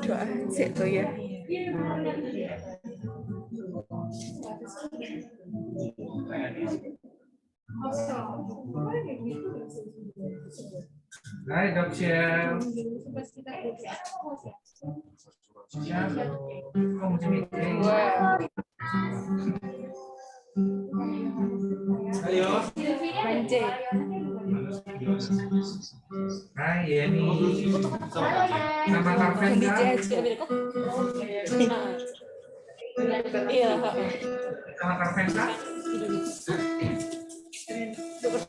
Doa sih tuh ya. Hai Dok Shell. Ayo. Manje. Hai Yeni. Sama Karven DJ kan? aja. Iya. Sama Karven kan?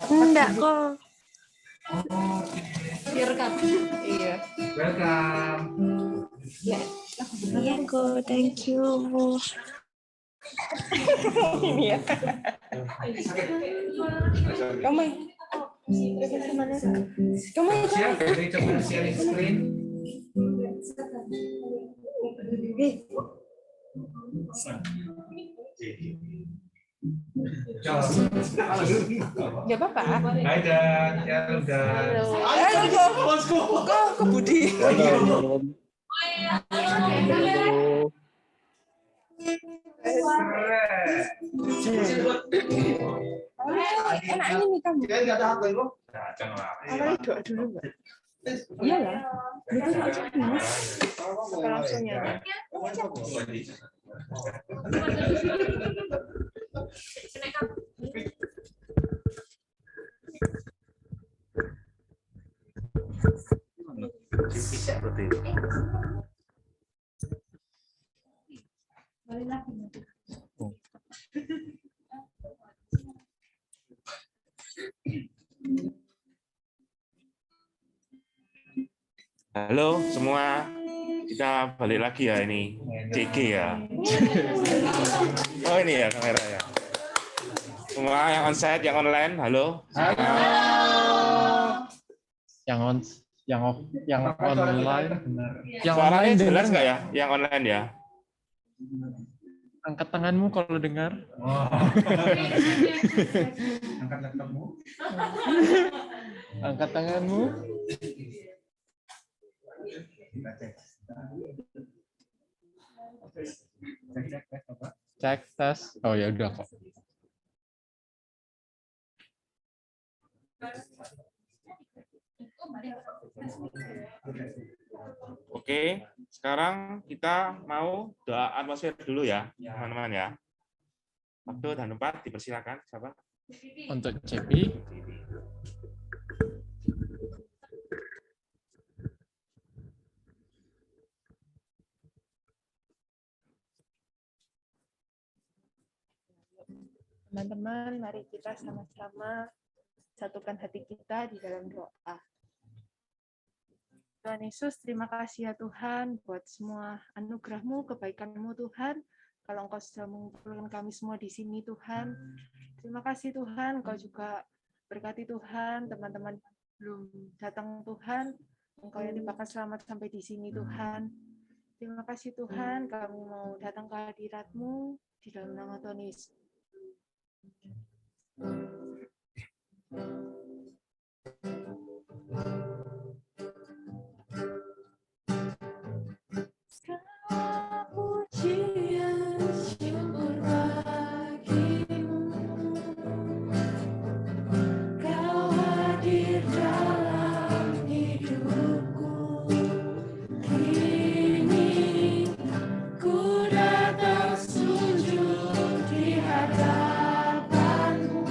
Enggak kok. Oh, Direkam. Iya. welcome. Iya kok, thank you. Ini ya. Kamu. Kamu Siap, jadi coba sharing screen. Enggak apa-apa. Hai Dan, ya udah. Halo, kok ke Budi. Enak ini nih kamu. Awalnya doa dulu Mbak. Iya lah. Itu aja dulu. Apa langsung ya? Halo semua, kita balik lagi ya ini CG ya. Oh ini ya kamera ya. Semua yang onsite, yang online, halo. Yang online benar. Yang Suaranya online jelas dengar nggak ya? Yang online ya. Angkat tanganmu kalau dengar. Angkat laptopmu. Angkat tanganmu. Cek tes. Oh ya udah kok. Oke, sekarang kita mau doa atmosfer dulu ya, teman-teman ya. Waktu dan tempat dipersilakan, siapa? Untuk CP. Teman-teman, mari kita sama-sama satukan hati kita di dalam doa. Tuhan Yesus, terima kasih ya Tuhan buat semua anugerah-Mu, kebaikan-Mu Tuhan. Kalau Engkau sudah mengumpulkan kami semua di sini Tuhan. Terima kasih Tuhan, Engkau juga berkati Tuhan, teman-teman belum datang Tuhan. Engkau yang limpahkan selamat sampai di sini Tuhan. Terima kasih Tuhan, kami mau datang ke hadirat-Mu di dalam nama Tuhan Yesus. Pujian syukur bagimu, Kau hadir dalam hidupku. Kini ku datang sujud di hadapanmu.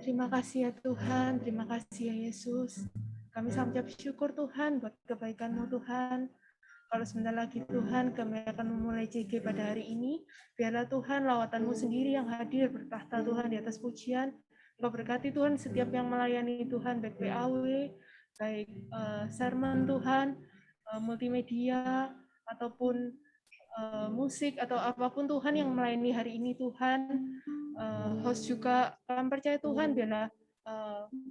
Terima kasih ya Tuhan, terima kasih ya Yesus. Kami sangat bersyukur Tuhan buat kebaikan-Mu Tuhan. Kalau sebentar lagi Tuhan kami akan memulai CG pada hari ini. Biarlah Tuhan lawatan-Mu sendiri yang hadir bertahta Tuhan di atas pujian. Kau berkati Tuhan setiap yang melayani Tuhan, baik PAW, baik sermon Tuhan, multimedia, ataupun musik atau apapun Tuhan yang melayani hari ini Tuhan. Host juga kami percaya Tuhan biarlah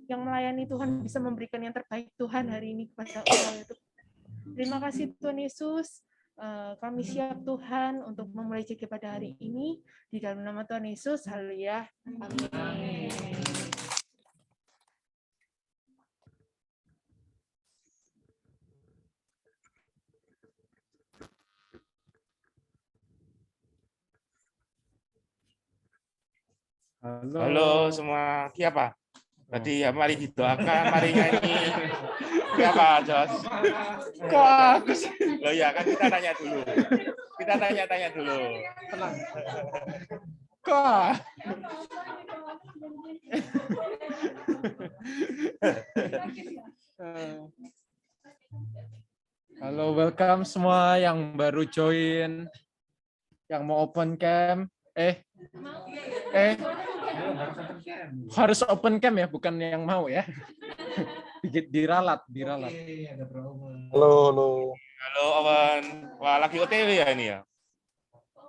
yang melayani Tuhan bisa memberikan yang terbaik Tuhan hari ini kepada orang itu. Terima kasih Tuhan Yesus. Kami siap Tuhan untuk memulai CG pada hari ini di dalam nama Tuhan Yesus. Haleluya. Amin. Halo semua. Siapa? Tadi ya, mari didoakan, mari nyanyi. Siapa, Jos? Kok aku sih? Loh ya, kan kita tanya dulu. Kita tanya-tanya dulu. Kok? Halo, welcome semua yang baru join, yang mau open cam. Harus open cam ya, bukan yang mau ya. Diralat. Halo. Halo, Awan. Wah, lagi OTW ya ini ya?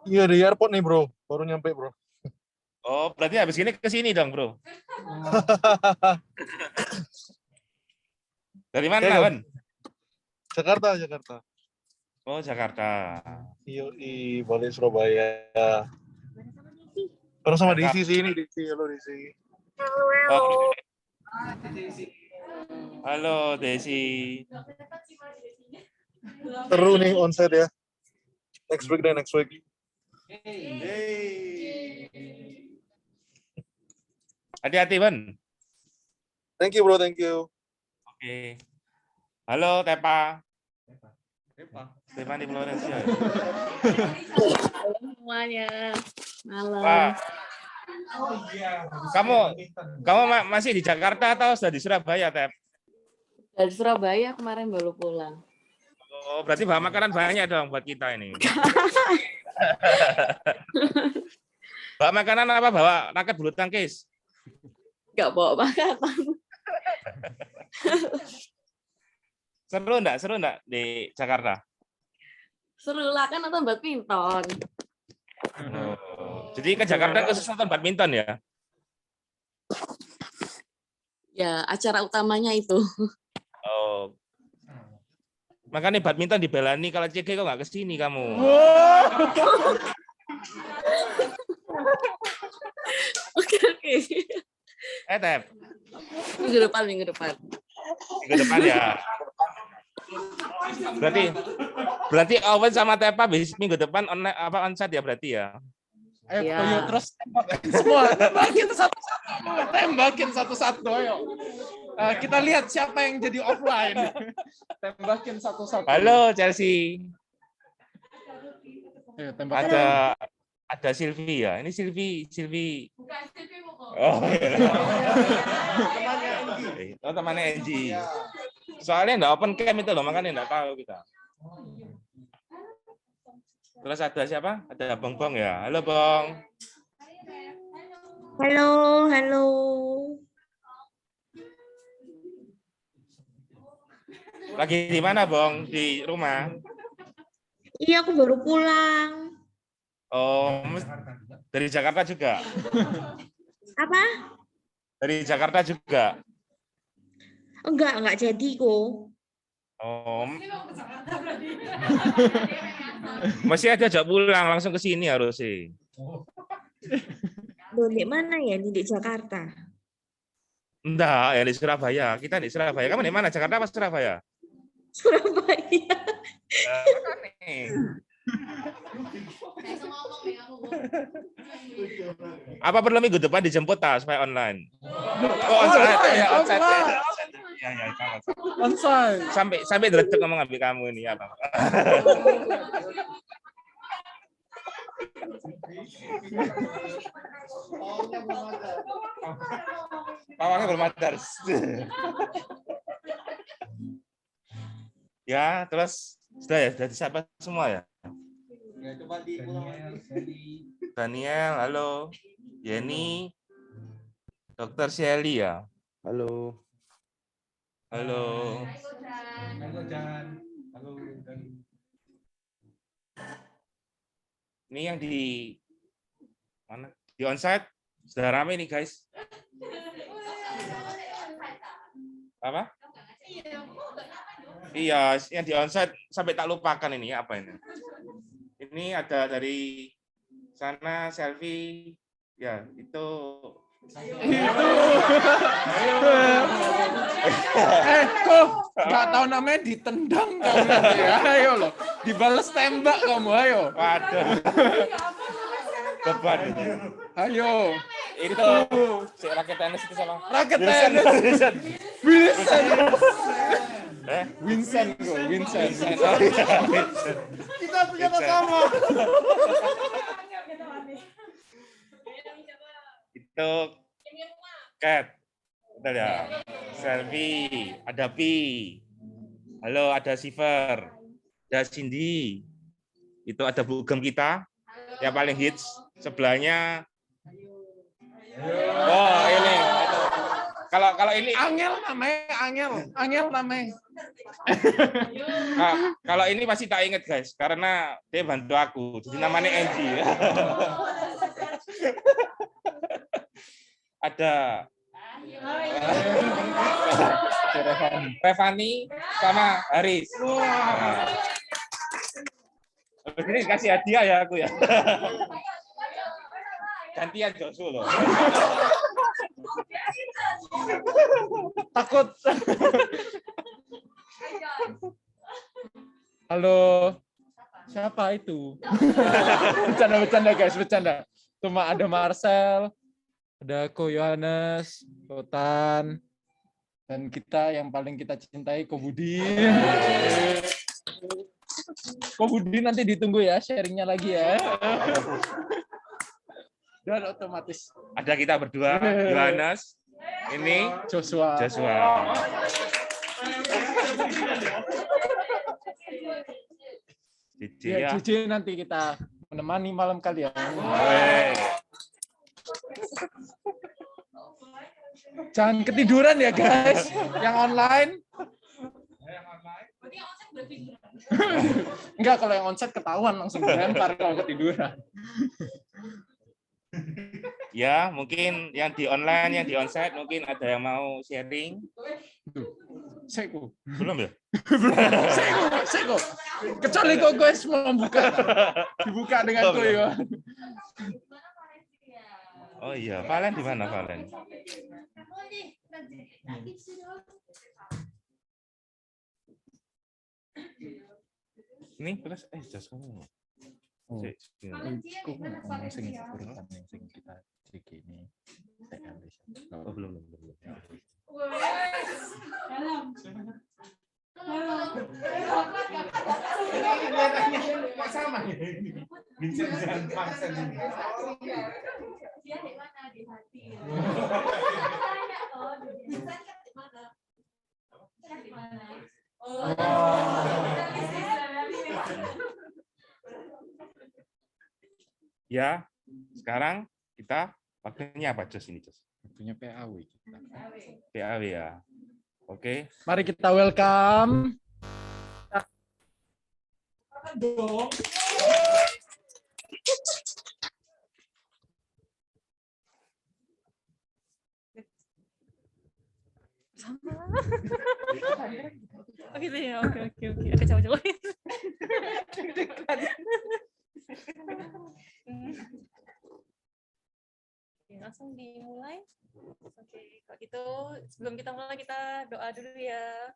Iya di airport nih bro, baru nyampe bro. Oh, berarti habis ini ke sini dong, bro. Dari mana, Awan? Jakarta. Oh, Jakarta. Iya, balik Surabaya. Bareng sama DC sih ini, DC. Halo DC. Oh. Halo, Desi. Seru nih onsite ya. Next week. Hati-hati, Wan. Thank you bro, thank you. Oke. Halo, Tepa. Tepa di Florencia. Semuanya. Malam. Pak, kamu masih di Jakarta atau sudah di Surabaya, Tep? Dari Surabaya kemarin baru pulang. Oh, berarti bawa makanan banyak dong buat kita ini. Bawa makanan apa? Bawa raket bulu tangkis? Nggak bawa makanan. Seru enggak di Jakarta? Seru lah, kan nonton badminton. Oh, jadi ke Jakarta khusus nonton badminton ya? Ya, acara utamanya itu. Oh. Makanya badminton dibelani, kalau CG kok nggak ke sini kamu. Oke. Tep. Minggu depan. Minggu depan ya. Berarti Owen sama Tepa minggu depan onsite ya berarti ya. Ayo, Ya. Toyo, terus semua tembakin satu-satu, ayo. Kita lihat siapa yang jadi offline. Tembakin satu-satu. Halo Chelsea. Ayo, tembakin. Ada Silvi ya. Ini Silvi. Bukan Silvi pokok. Oh, temannya Enji. Soalnya enggak open cam itu loh, makanya enggak tahu kita. Terus ada siapa? Ada Bong ya. Halo Bong. Halo. Lagi di mana Bong? Di rumah? Iya, aku baru pulang. Oh, dari Jakarta juga? Apa? Dari Jakarta juga? Enggak jadi kok. Oh. Masih ada ajak pulang langsung ke sini harus sih. Loh, di mana ya? Di Jakarta. Enggak, ya di Surabaya. Kita di Surabaya. Kamu di mana? Jakarta apa Surabaya? Surabaya. Apa perlu minggu depan dijemput supaya online? Oh, onsite. Ya, Onsite. Sampai delecek ngomong ambil kamu ini apa? Pawangnya belum ada. Ya, terus sudah ya, sudah siapa semua ya? Daniel, Sally. Daniel, halo. Yeni, Dokter Shelly ya. Halo. Halo. Halo Dan. Halo Dan. Ini yang di mana? Di onsite sudah ramai nih guys. Apa? Iya, yang di onsite sampai tak lupakan ini apa ini? Ini ada dari sana selfie, ya itu. Kok nggak tahu namanya ditendang kamu nanti ya. Ayo loh, dibales tembak kamu, ayo. Waduh. Beban. Ayo. Itu si raket tenis itu sama. Raket Wilson. tenis. Wilson. Vincent kok, Vincent. Kita punya sama. Itu Cat. Betul ya. Selfie, ada Pi. Halo, ada Siver. Ada Cindy. Itu ada Bugem kita yang paling hits. Sebelahnya oh, ini. Kalau ini Angel namanya. nah, kalau ini pasti tak ingat guys, karena dia bantu aku. Jadi namanya Angie. Ada Revani sama Haris. Ini kasih hadiah ya aku ya. Gantian Josu loh. Takut. Halo. Siapa itu? Bercanda guys, bercanda. Cuma ada Marcel, ada Ko Yohanes, Rotan, dan kita yang paling kita cintai Ko Budi. Ko Budi nanti ditunggu ya sharingnya lagi ya. Dan otomatis Ada kita berdua, Yohanes, ini Joshua. Cici Ya, ya. Cici nanti kita menemani malam kalian. Jangan ketiduran ya guys, yang online. Enggak, kalau yang onsite ketahuan langsung dilempar kalau ketiduran. Ya, mungkin yang di online, yang di onsite mungkin ada yang mau sharing. Seko. Belum ya? Seko. Kecuali kok guys mau buka. Dibuka dengan Belum, koyo. Oh iya, Valen di mana Valen? Ini terus jas kamu. Oh. Cek, sini. Kok ngomong sing urutan yang sing kita cek ini. Oh, belum. Sama ya. Vincent dan Marcel ini. Dia di mana di hati. Di mana? Ya, sekarang kita waktunya apa Jos ini Jos? Waktunya PAW kita. PAW ya. Oke. Mari kita welcome. Oh gitu ya, oke. Aku coba. Oke, langsung dimulai. Oke, kalau gitu sebelum kita mulai kita doa dulu ya.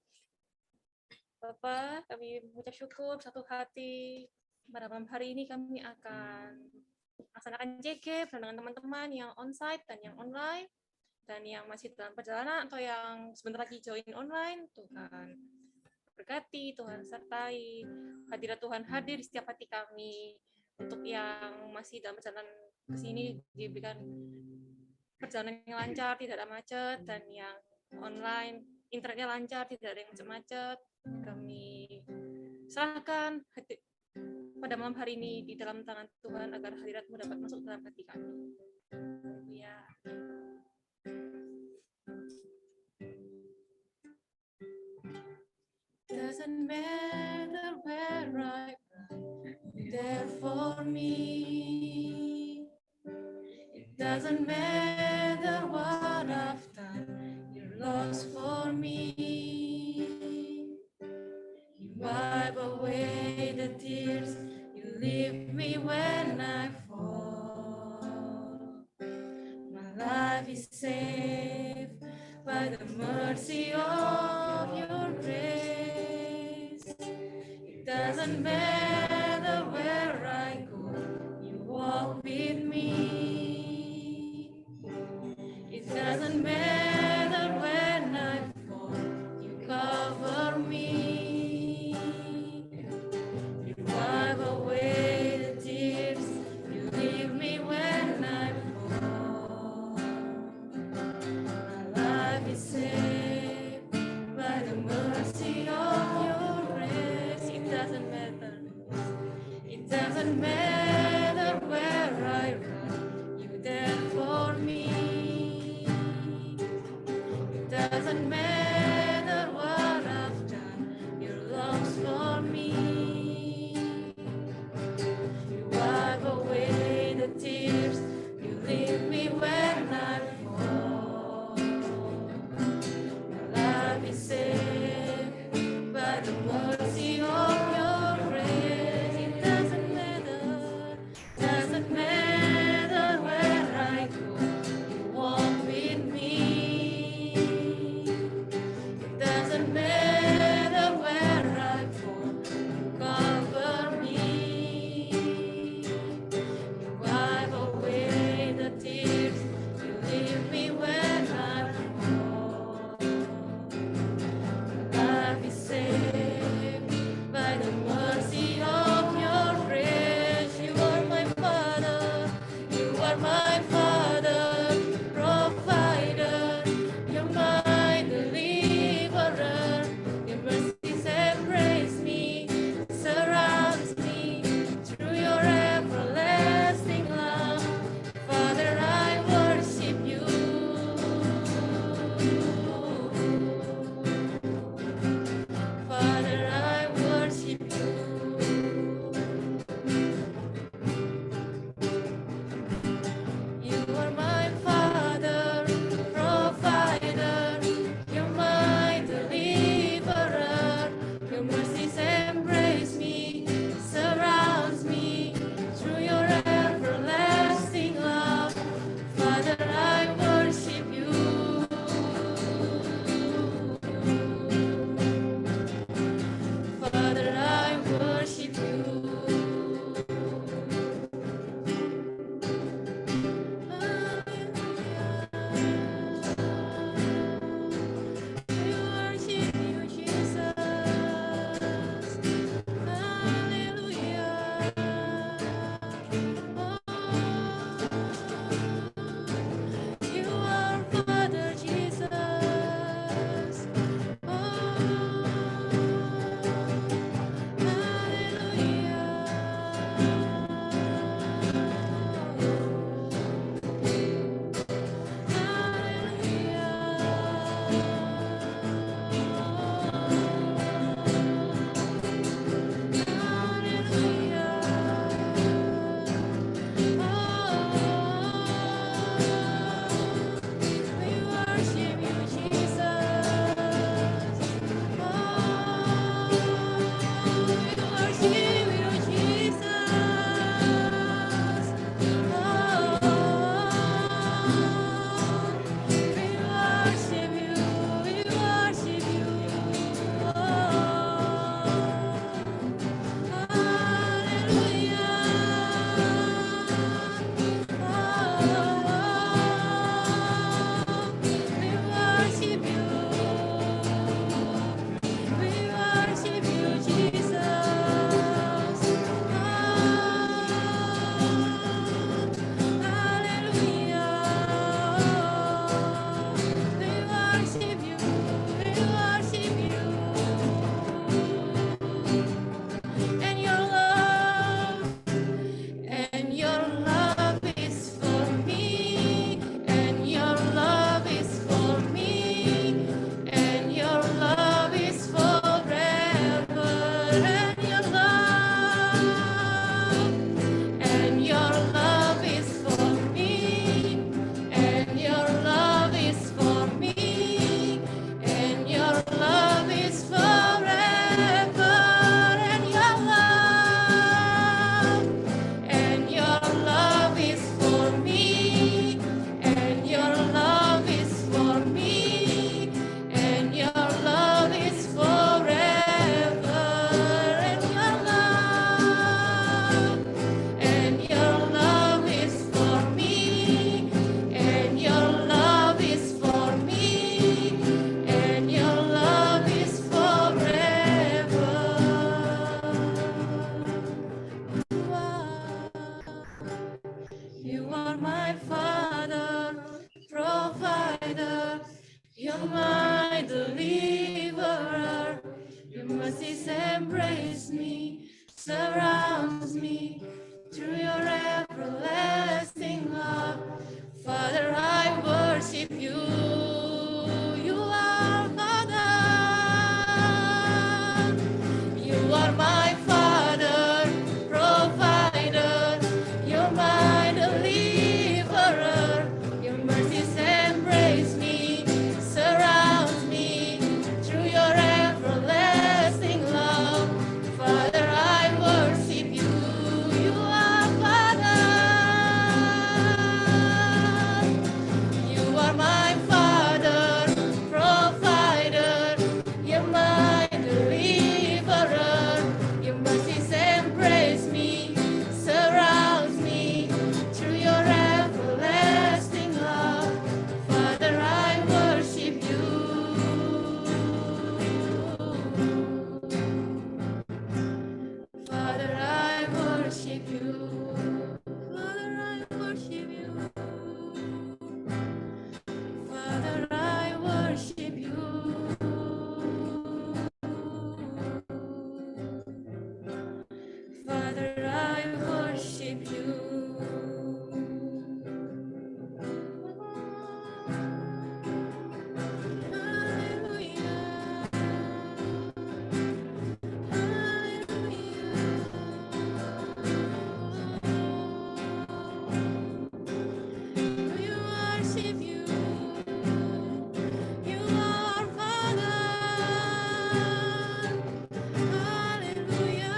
Bapak, kami mengucap syukur satu hati pada malam hari ini kami akan laksanakan JK bersama dengan teman-teman yang onsite dan yang online dan yang masih dalam perjalanan atau yang sebentar lagi join online. Tuhan berkati, Tuhan sertai, hadirat Tuhan hadir di setiap hati kami. Untuk yang masih dalam perjalanan ke sini diberikan perjalanan yang lancar, tidak ada macet, dan yang online internetnya lancar, tidak ada yang macet-macet. Kami serahkan pada malam hari ini di dalam tangan Tuhan agar hadirat-Mu dapat masuk dalam hati kami. Haleluya. Doesn't matter where I go, there for me. It doesn't matter what I've done, you're lost for me. You wipe away the tears, you lift me when I fall. My life is saved by the mercy of your grace. It doesn't matter where I go, you walk with me. It doesn't matter when I fall, you cover me. You wipe away the tears, you leave me when I fall. My life is saved by the mercy of your grace. It doesn't matter. It doesn't matter where I run, you're there for me. It doesn't matter what I've done, you're lost for me. You wipe away the tears, you leave me when I fall. My life is saved by the mercy of your grace. It doesn't matter. my deliverer. Your mercies embrace me, surrounds me through your everlasting love. Father, I worship you. You are Father. You are my Father, provider. You're my deliverer. Your mercies embrace me, surround me through your everlasting love. Father, I worship you. You are Father. You are my Father, provider. You're my deliverer. Your mercies embrace me, surrounds me through your everlasting love. Father, I worship you. Father, I worship you. Father, I worship you. Father, I worship you. Father, I worship you. Hallelujah. We worship you. You are Father. Hallelujah.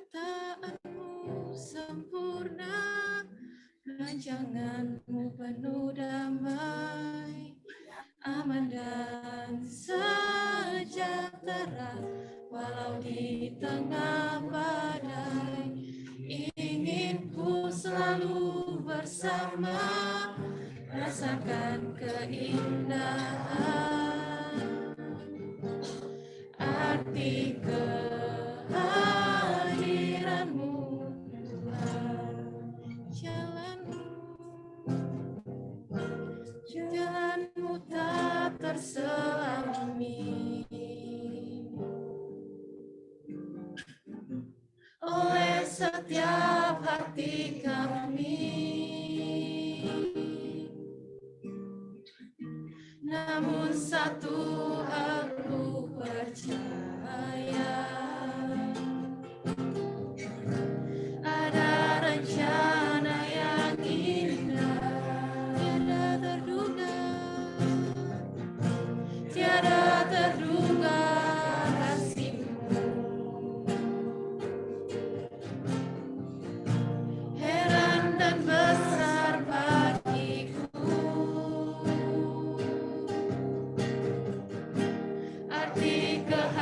Penyertaan-Mu sempurna, rancangan-Mu penuh damai, aman dan sejahtera, walau di tengah badai. Ingin ku selalu bersama, rasakan keindahan, arti kehadiran-Mu, Tuhan. Jalan-Mu tak terselami oleh setiap hati kami. Namun satu hal ku percaya, ada rencana yang indah, tiada terduga, tiada terduga kasih-Mu. Heran dan besar bagiku arti kehadiran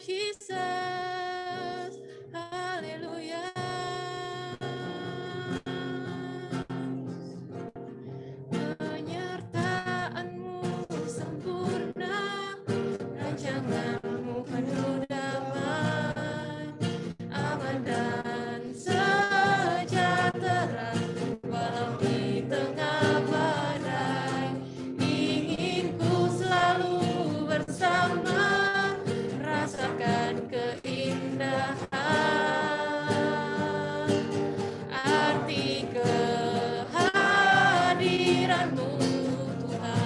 Jesus. Haleluya. Penyertaan-Mu sempurna, rancangan-Mu penuh damai, aman dan sejahtera walau di tengah badai. Ingin ku selalu bersama, rasakan keindahan arti kehadiran-Mu Tuhan.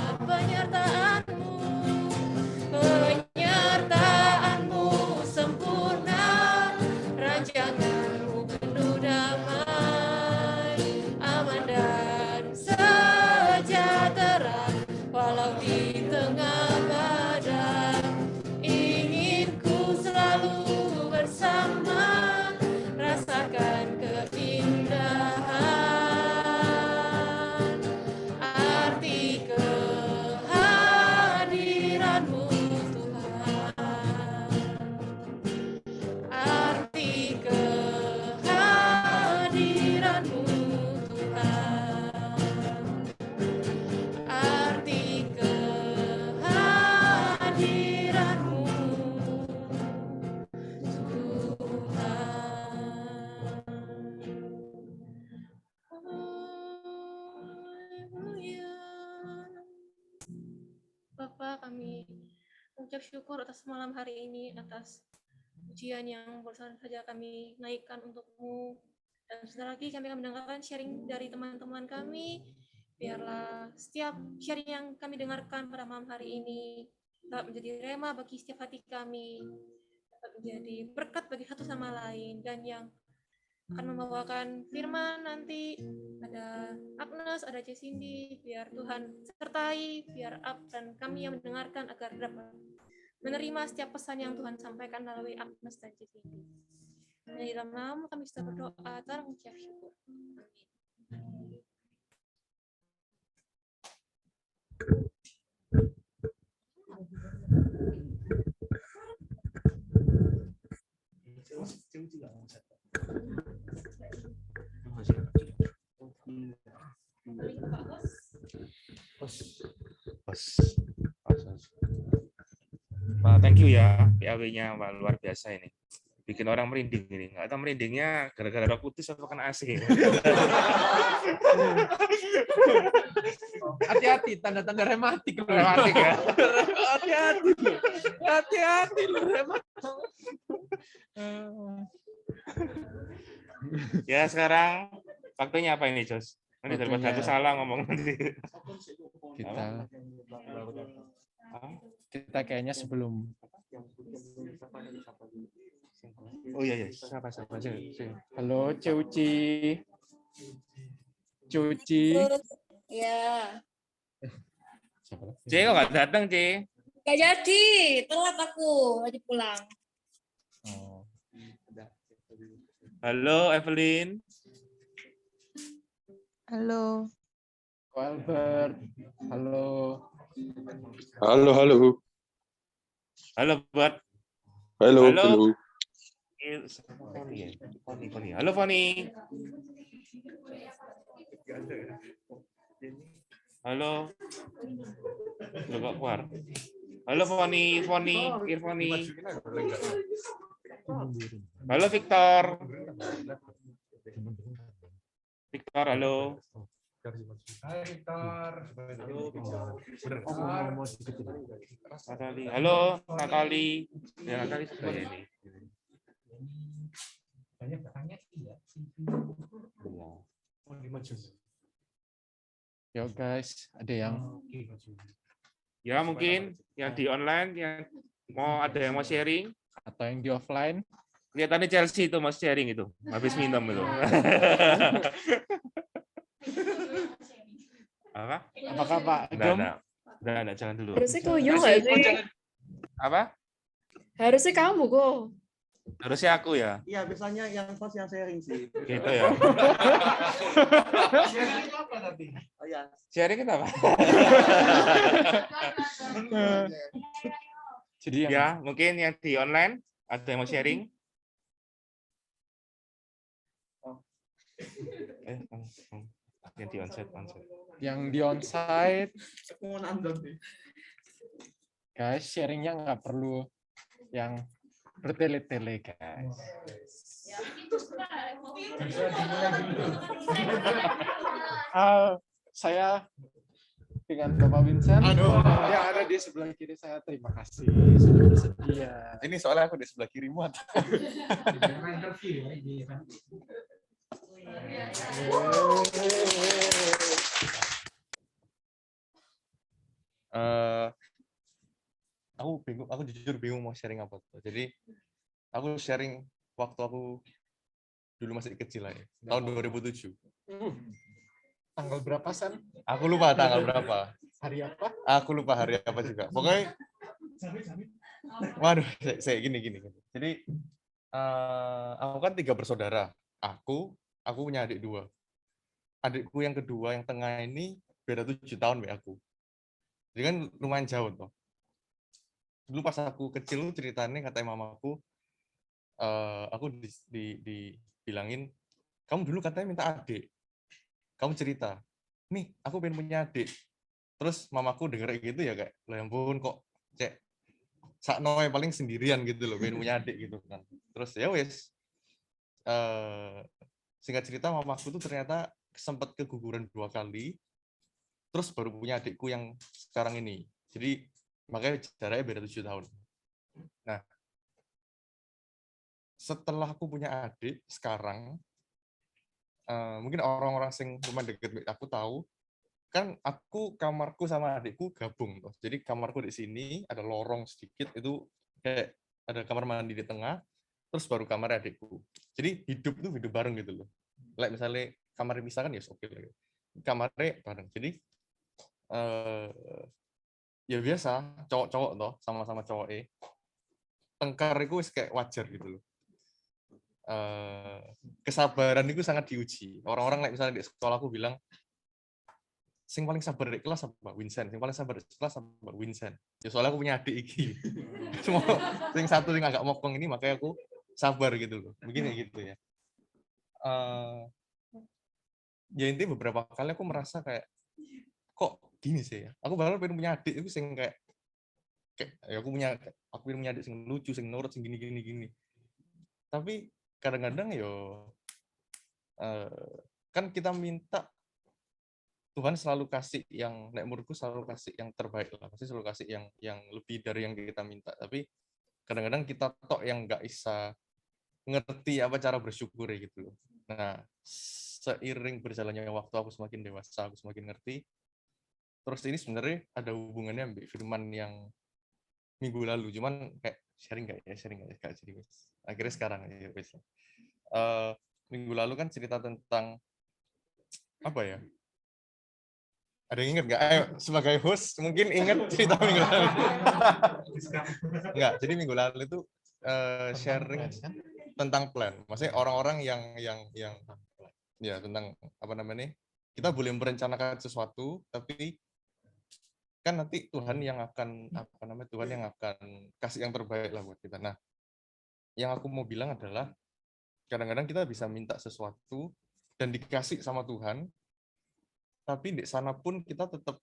Penyertaan-Mu sempurna, rancangan-Mu penuh damai, aman dan sejahtera walau di tengah badai. Ingin ku selalu bersama, rasakan keindahan arti kehadiran-Mu Tuhan. Arti kehadiran-Mu Tuhan. Arti kehadiran-Mu Haleluya. Bapa, kami mengucap syukur atas malam hari ini, atas pujian yang barusan saja kami naikkan untuk-Mu. Dan sebentar lagi kami akan mendengarkan sharing dari teman-teman kami. Biarlah setiap sharing yang kami dengarkan pada malam hari ini dapat menjadi rema bagi setiap hati kami, dapat menjadi berkat bagi satu sama lain. Dan yang akan membawakan firman nanti ada Agnes, ada Jesindi. Biar Tuhan sertai, biar Ab dan kami yang mendengarkan agar dapat menerima setiap pesan yang Tuhan sampaikan melalui Agnes dan Jesindi. Di dalam nama kami sudah berdoa dan mengucap syukur. Amin. Pak, thank you ya PAW-nya, Pak, luar biasa ini. Bikin orang merinding ini. Nggak tahu merindingnya gara-gara Roh Kudus apa kena AC. Hati-hati, tanda-tanda rematik. Rematik ya. Hati-hati. Hati-hati lu rematik. Ya, sekarang waktunya apa ini, Jos? Ini daripada aku salah ngomong nanti. Kita kayaknya sebelum. Oh iya, siapa? Halo, Cuci. Cuci. Ya. C kok nggak datang, C? Gak jadi, telat aku lagi pulang. Oh. Halo, Evelyn. Halo. Albert. Halo. Halo, halo. Halo, Bud. Halo, Halo. halo. Foni. Halo, Foni. Halo. Loh, kok keluar? Halo, Foni. Irfoni. Halo, Victor. Halo. Hai Victor. Natali. Halo, Natali. Ya, Natali sudah ya ini. Banyak bertanya iya. Yo guys, ada yang Ya, mungkin yang di online yang mau ada yang mau sharing. atau yang di offline. Kelihatannya Chelsea itu mau sharing itu. Habis minum itu. Apa? Apakah Pak Gem? Enggak, jangan dulu. Harusnya Koyo nggak sih? Apa? Harusnya kamu kok. Harusnya aku ya. Iya, biasanya yang host yang sharing sih. Gitu ya. Sharing itu apa nanti? Oh ya. Sharing kita apa? Jadi yang Ya, mungkin yang di online ada yang mau sharing? Yang di onsite. yang di onsite, guys, sharingnya nggak perlu yang bertele-tele, guys. Saya dengan Bapak Vincent yang ada di sebelah kiri saya, terima kasih sudah bersedia. Ini soalnya aku di sebelah kiri muat. Aku bingung, aku jujur bingung mau sharing apa tuh. Jadi aku sharing waktu aku dulu masih kecil lah ya, tahun 2007. Tanggal berapa, San? Aku lupa tanggal berapa. Hari apa? Aku lupa hari apa juga. Pokoknya, waduh, saya gini. Jadi aku kan 3 bersaudara. Aku punya adik 2. Adikku yang kedua, yang tengah ini beda 7 tahun sama aku. Jadi kan lumayan jauh tuh. Dulu pas aku kecil ceritanya katanya mamaku, aku dibilangin, kamu dulu katanya minta adik. Kamu cerita, nih aku pengen punya adik. Terus mamaku denger gitu ya kayak, lah ya ampun kok cek sakno paling sendirian gitu loh, pengen punya adik gitu kan. Terus ya wes, singkat cerita mamaku tuh ternyata sempat keguguran 2 kali, terus baru punya adikku yang sekarang ini. Jadi makanya jaraknya beda 7 tahun. Nah, setelah aku punya adik sekarang, mungkin orang-orang sing lumayan deket aku tahu, kan aku kamarku sama adikku gabung tuh. Jadi kamarku di sini ada lorong sedikit, itu kayak ada kamar mandi di tengah, terus baru kamar adikku. Jadi hidup tuh hidup bareng gitu loh. Like misalnya kamar pisah kan ya oke lah. Kamarnya bareng. Jadi ya biasa cowok-cowok toh sama-sama cowok tengkar itu kayak wajar gitu loh. Kesabaran itu sangat diuji. Orang-orang like misalnya di sekolah aku bilang, sing paling sabar di kelas apa Vincent, sing paling sabar di kelas apa Vincent. Ya soalnya aku punya adik iki. Semua sing satu yang agak mokong ini makanya aku sabar gitu loh. Begini gitu ya. Ya intinya beberapa kali aku merasa kayak kok gini sih ya. Aku bakal pengen punya adik itu sing kayak ya aku pengen punya adik sing lucu, sing nurut, sing gini. Tapi kadang-kadang kan kita minta Tuhan selalu kasih yang, nek menurutku selalu kasih yang terbaik lah, pasti selalu kasih yang lebih dari yang kita minta. Tapi kadang-kadang kita tok yang nggak bisa ngerti apa cara bersyukur gitu loh. Nah, seiring berjalannya waktu aku semakin dewasa, aku semakin ngerti. Terus ini sebenarnya ada hubungannya dengan firman yang minggu lalu, cuman kayak sharing nggak ya, jadi akhirnya sekarang ya wes. Minggu lalu kan cerita tentang apa ya? Ada yang ingat nggak? Ayo, sebagai host mungkin ingat cerita minggu lalu. Nggak, jadi minggu lalu itu sharing tentang plan. Maksudnya orang-orang yang ya tentang apa namanya? Kita boleh merencanakan sesuatu, tapi kan nanti Tuhan yang akan Tuhan yang akan kasih yang terbaik lah buat kita. Nah, yang aku mau bilang adalah kadang-kadang kita bisa minta sesuatu dan dikasih sama Tuhan, tapi di sana pun kita tetap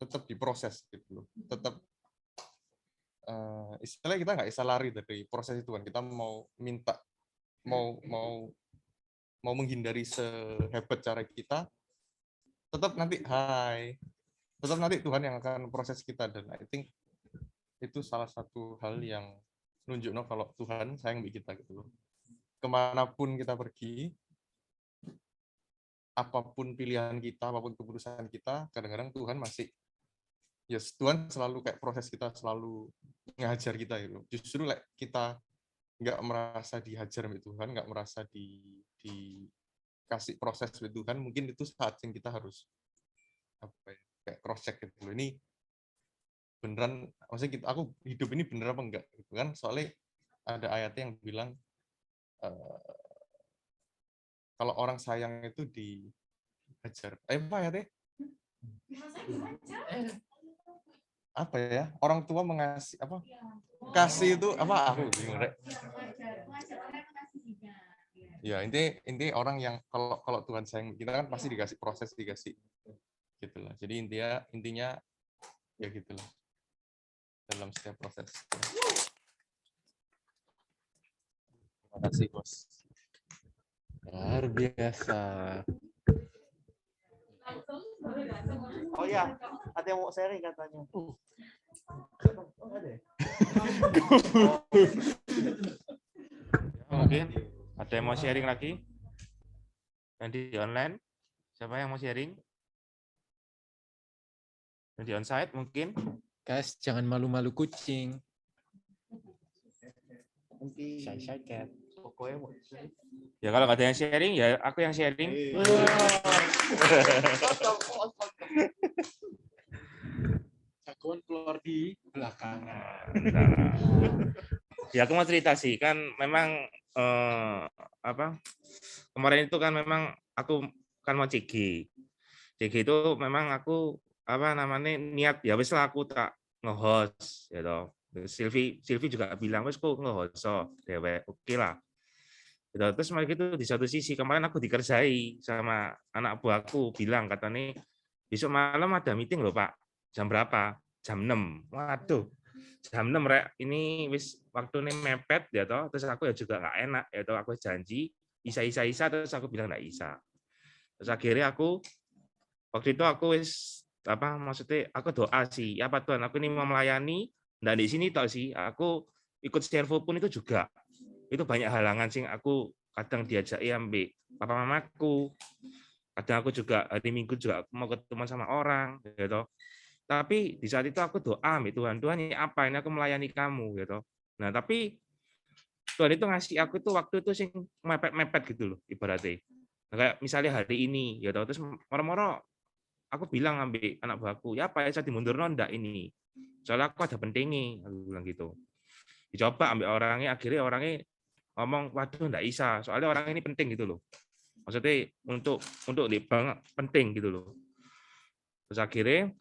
tetap diproses gitu loh. Tetap istilahnya kita nggak bisa lari dari proses itu kan. Kita mau minta, mau menghindari sehebat cara kita, tetap nanti Tuhan yang akan proses kita. Dan I think itu salah satu hal yang nunjukno kalau Tuhan sayang sama kita gitu loh. Kemanapun kita pergi, apapun pilihan kita, apapun keputusan kita, kadang-kadang Tuhan masih, Tuhan selalu kayak proses kita, selalu ngajar kita gitu. Justru kita nggak merasa dihajar oleh Tuhan, nggak merasa dikasih proses oleh Tuhan, mungkin itu saat yang kita harus kayak cross check gitu loh. Ini beneran, maksudnya aku hidup ini bener apa enggak gitu kan? Soalnya ada ayatnya yang bilang kalau orang sayang itu dihajar. Apa ayatnya? apa ya, orang tua mengasih apa, kasih itu apa, aku bingung Rek. Ya inti orang yang kalau Tuhan sayang kita kan pasti dikasih proses, dikasih gitulah. Jadi intinya ya gitulah dalam setiap proses. Terima kasih bos. Luar biasa. Oh ya, ada yang mau sharing katanya. Oh, ada ya? Mungkin ada yang mau sharing lagi? Yang di online? Siapa yang mau sharing? Yang di onsite mungkin? Guys, jangan malu-malu kucing. Shy cat. Pokoknya mau. Ya kalau nggak ada yang sharing, ya aku yang sharing. Jagoan keluar di belakangan. Ya aku mau cerita sih, kan memang kemarin itu kan memang aku kan mau CG itu memang aku niat ya wis lah aku tak nge-host ya toh. Silvi juga bilang wis kok nge-host dewek oke lah. Gitu. Terus mari gitu di satu sisi kemarin aku dikerjai sama anak buahku bilang katanya besok malam ada meeting loh Pak. Jam berapa? Jam 6. Waduh. Jam 6 Rek. Ini wis waktu ini mepet ya toh. Terus aku ya juga nggak enak ya toh, aku janji isa terus aku bilang nggak isa. Terus akhirnya aku waktu itu aku wis maksudnya aku doa sih ya Pak Tuhan, aku ini mau melayani dan di sini tau sih aku ikut servo pun itu juga itu banyak halangan sih, aku kadang diajak ambil papa mamaku, kadang aku juga hari Minggu juga mau ketemu sama orang gitu. Tapi di saat itu aku doa ambil Tuhan ini apa ini aku melayani kamu gitu. Nah tapi Tuhan itu ngasih aku itu waktu itu sing mepet gitu loh ibaratnya. Nah, kayak misalnya hari ini gitu, terus moro-moro aku bilang ambil anak buahku ya apa ya saya dimundurno ndak ini soalnya aku ada pentingnya, aku bilang gitu. Dicoba ambil orangnya, akhirnya orangnya ngomong waduh ndak bisa soalnya orang ini penting gitu loh, maksudnya untuk di bank penting gitu loh. Terus akhirnya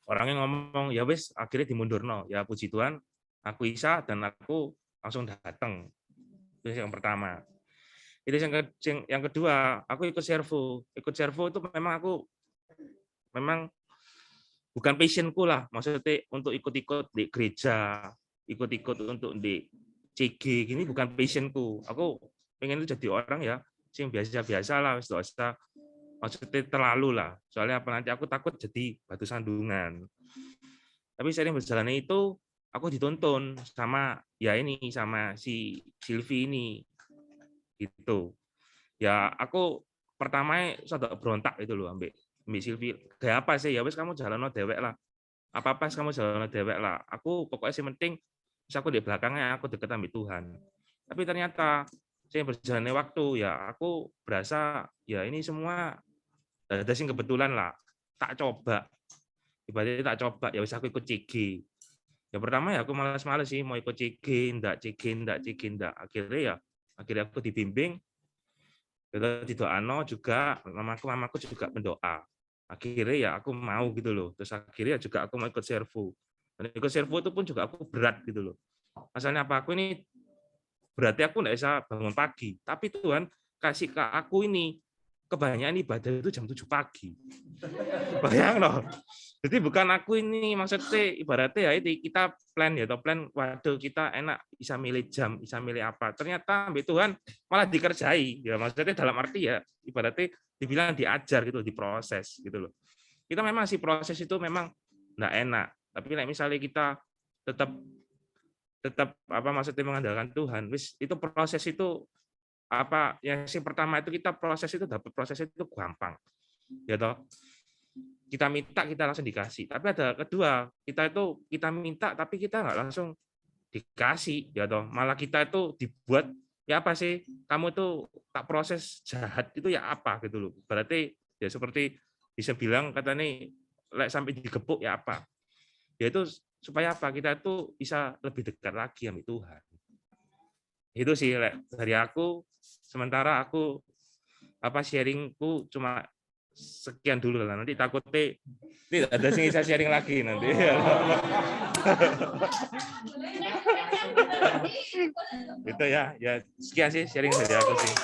orangnya ngomong ya wes akhirnya dimundurno ya puji Tuhan aku bisa dan aku langsung datang. Itu yang pertama. Itu yang kedua aku ikut servo itu memang bukan passionku lah, maksudnya untuk ikut-ikut di gereja, ikut-ikut untuk di CG gini bukan passionku. Aku pengen itu jadi orang ya sing biasa-biasa lah, wis usah maksudnya terlalu lah. Soalnya apa nanti aku takut jadi batu sandungan. Tapi sering berjalan itu aku dituntun sama sama si Silvi ini gitu. Ya aku pertama sudah berontak itu loh ambil Silvi. Kayak apa sih ya wis kamu jalan dewek lah. Apa kamu jalan dewek lah. Aku pokoknya sih penting bisa aku di belakangnya aku dekat sama Tuhan. Tapi ternyata saya berjalannya waktu ya aku berasa ya ini semua ada sih kebetulan lah tak coba. Ibaratnya tak coba ya wis aku ikut CG. Ya pertama ya aku malas-malas sih mau ikut CG, ndak. Akhirnya aku dibimbing. Di doano juga mamaku juga mendoa. Akhirnya ya aku mau gitu loh. Terus akhirnya juga aku mau ikut servo. Dan ikut servo itu pun juga aku berat gitu loh. Masalahnya apa aku ini berarti aku nggak bisa bangun pagi. Tapi Tuhan kasih ke aku ini kebanyakan ibadah itu jam 7 pagi. Bayang loh. Jadi bukan aku ini maksudnya ibaratnya ya itu kita plan waduh kita enak bisa milih jam, bisa milih apa. Ternyata ambil Tuhan malah dikerjai. Ya maksudnya dalam arti ya ibaratnya dibilang diajar gitu, diproses gitu loh. Kita memang si proses itu memang enggak enak. Tapi misalnya kita tetap maksudnya mengandalkan Tuhan, itu proses itu yang pertama itu kita proses itu dapat proses itu gampang. Ya toh. Kita minta kita langsung dikasih. Tapi ada kedua, kita minta tapi kita nggak langsung dikasih ya toh. Malah kita itu dibuat ya apa sih? Kamu tuh tak proses jahat itu ya apa gitu loh. Berarti ya seperti bisa bilang katanya sampai digebuk ya apa. Ya itu supaya apa? Kita itu bisa lebih dekat lagi sama Tuhan. Itu sih dari aku. Sementara aku sharingku cuma sekian dulu lah. Nanti takutnya tidak ada yang bisa sharing lagi nanti. Itu ya, ya sekian sih sharing dari aku sih.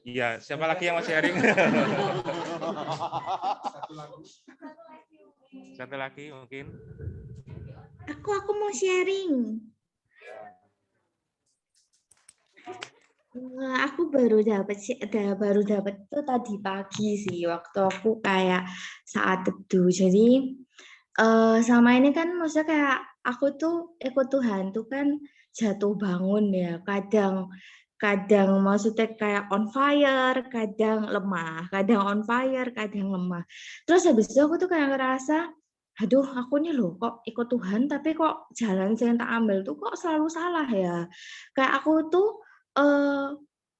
Iya, siapa lagi yang mau sharing? Satu lagi mungkin. Aku mau sharing. Aku baru dapat itu tadi pagi sih, waktu aku kayak saat teduh. Jadi sama ini kan maksudnya kayak aku tuh ikut Tuhan tuh kan jatuh bangun ya, kadang maksudnya kayak on fire, kadang lemah, kadang on fire, kadang lemah. Terus habis itu aku tuh kayak ngerasa, aduh aku nih loh kok ikut Tuhan tapi kok jalan yang tak ambil tuh kok selalu salah ya. Kayak aku tuh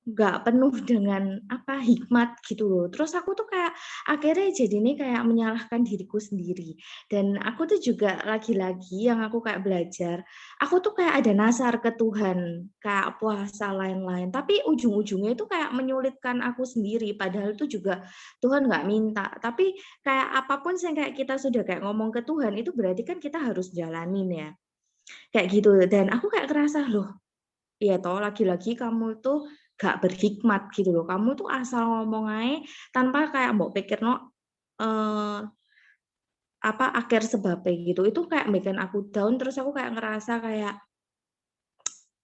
nggak penuh dengan hikmat gitu loh. Terus aku tuh kayak akhirnya jadi ini kayak menyalahkan diriku sendiri. Dan aku tuh juga lagi-lagi yang aku kayak belajar, aku tuh kayak ada nasar ke Tuhan, kayak puasa lain-lain. Tapi ujung-ujungnya itu kayak menyulitkan aku sendiri. Padahal itu juga Tuhan nggak minta. Tapi kayak apapun yang kayak kita sudah kayak ngomong ke Tuhan itu berarti kan kita harus jalanin ya. Kayak gitu. Dan aku kayak kerasa loh, ya toh lagi-lagi kamu tuh gak berhikmat gitu loh. Kamu tuh asal ngomong aja tanpa kayak mau pikir akhir sebabnya gitu. Itu kayak bikin aku down, terus aku kayak ngerasa kayak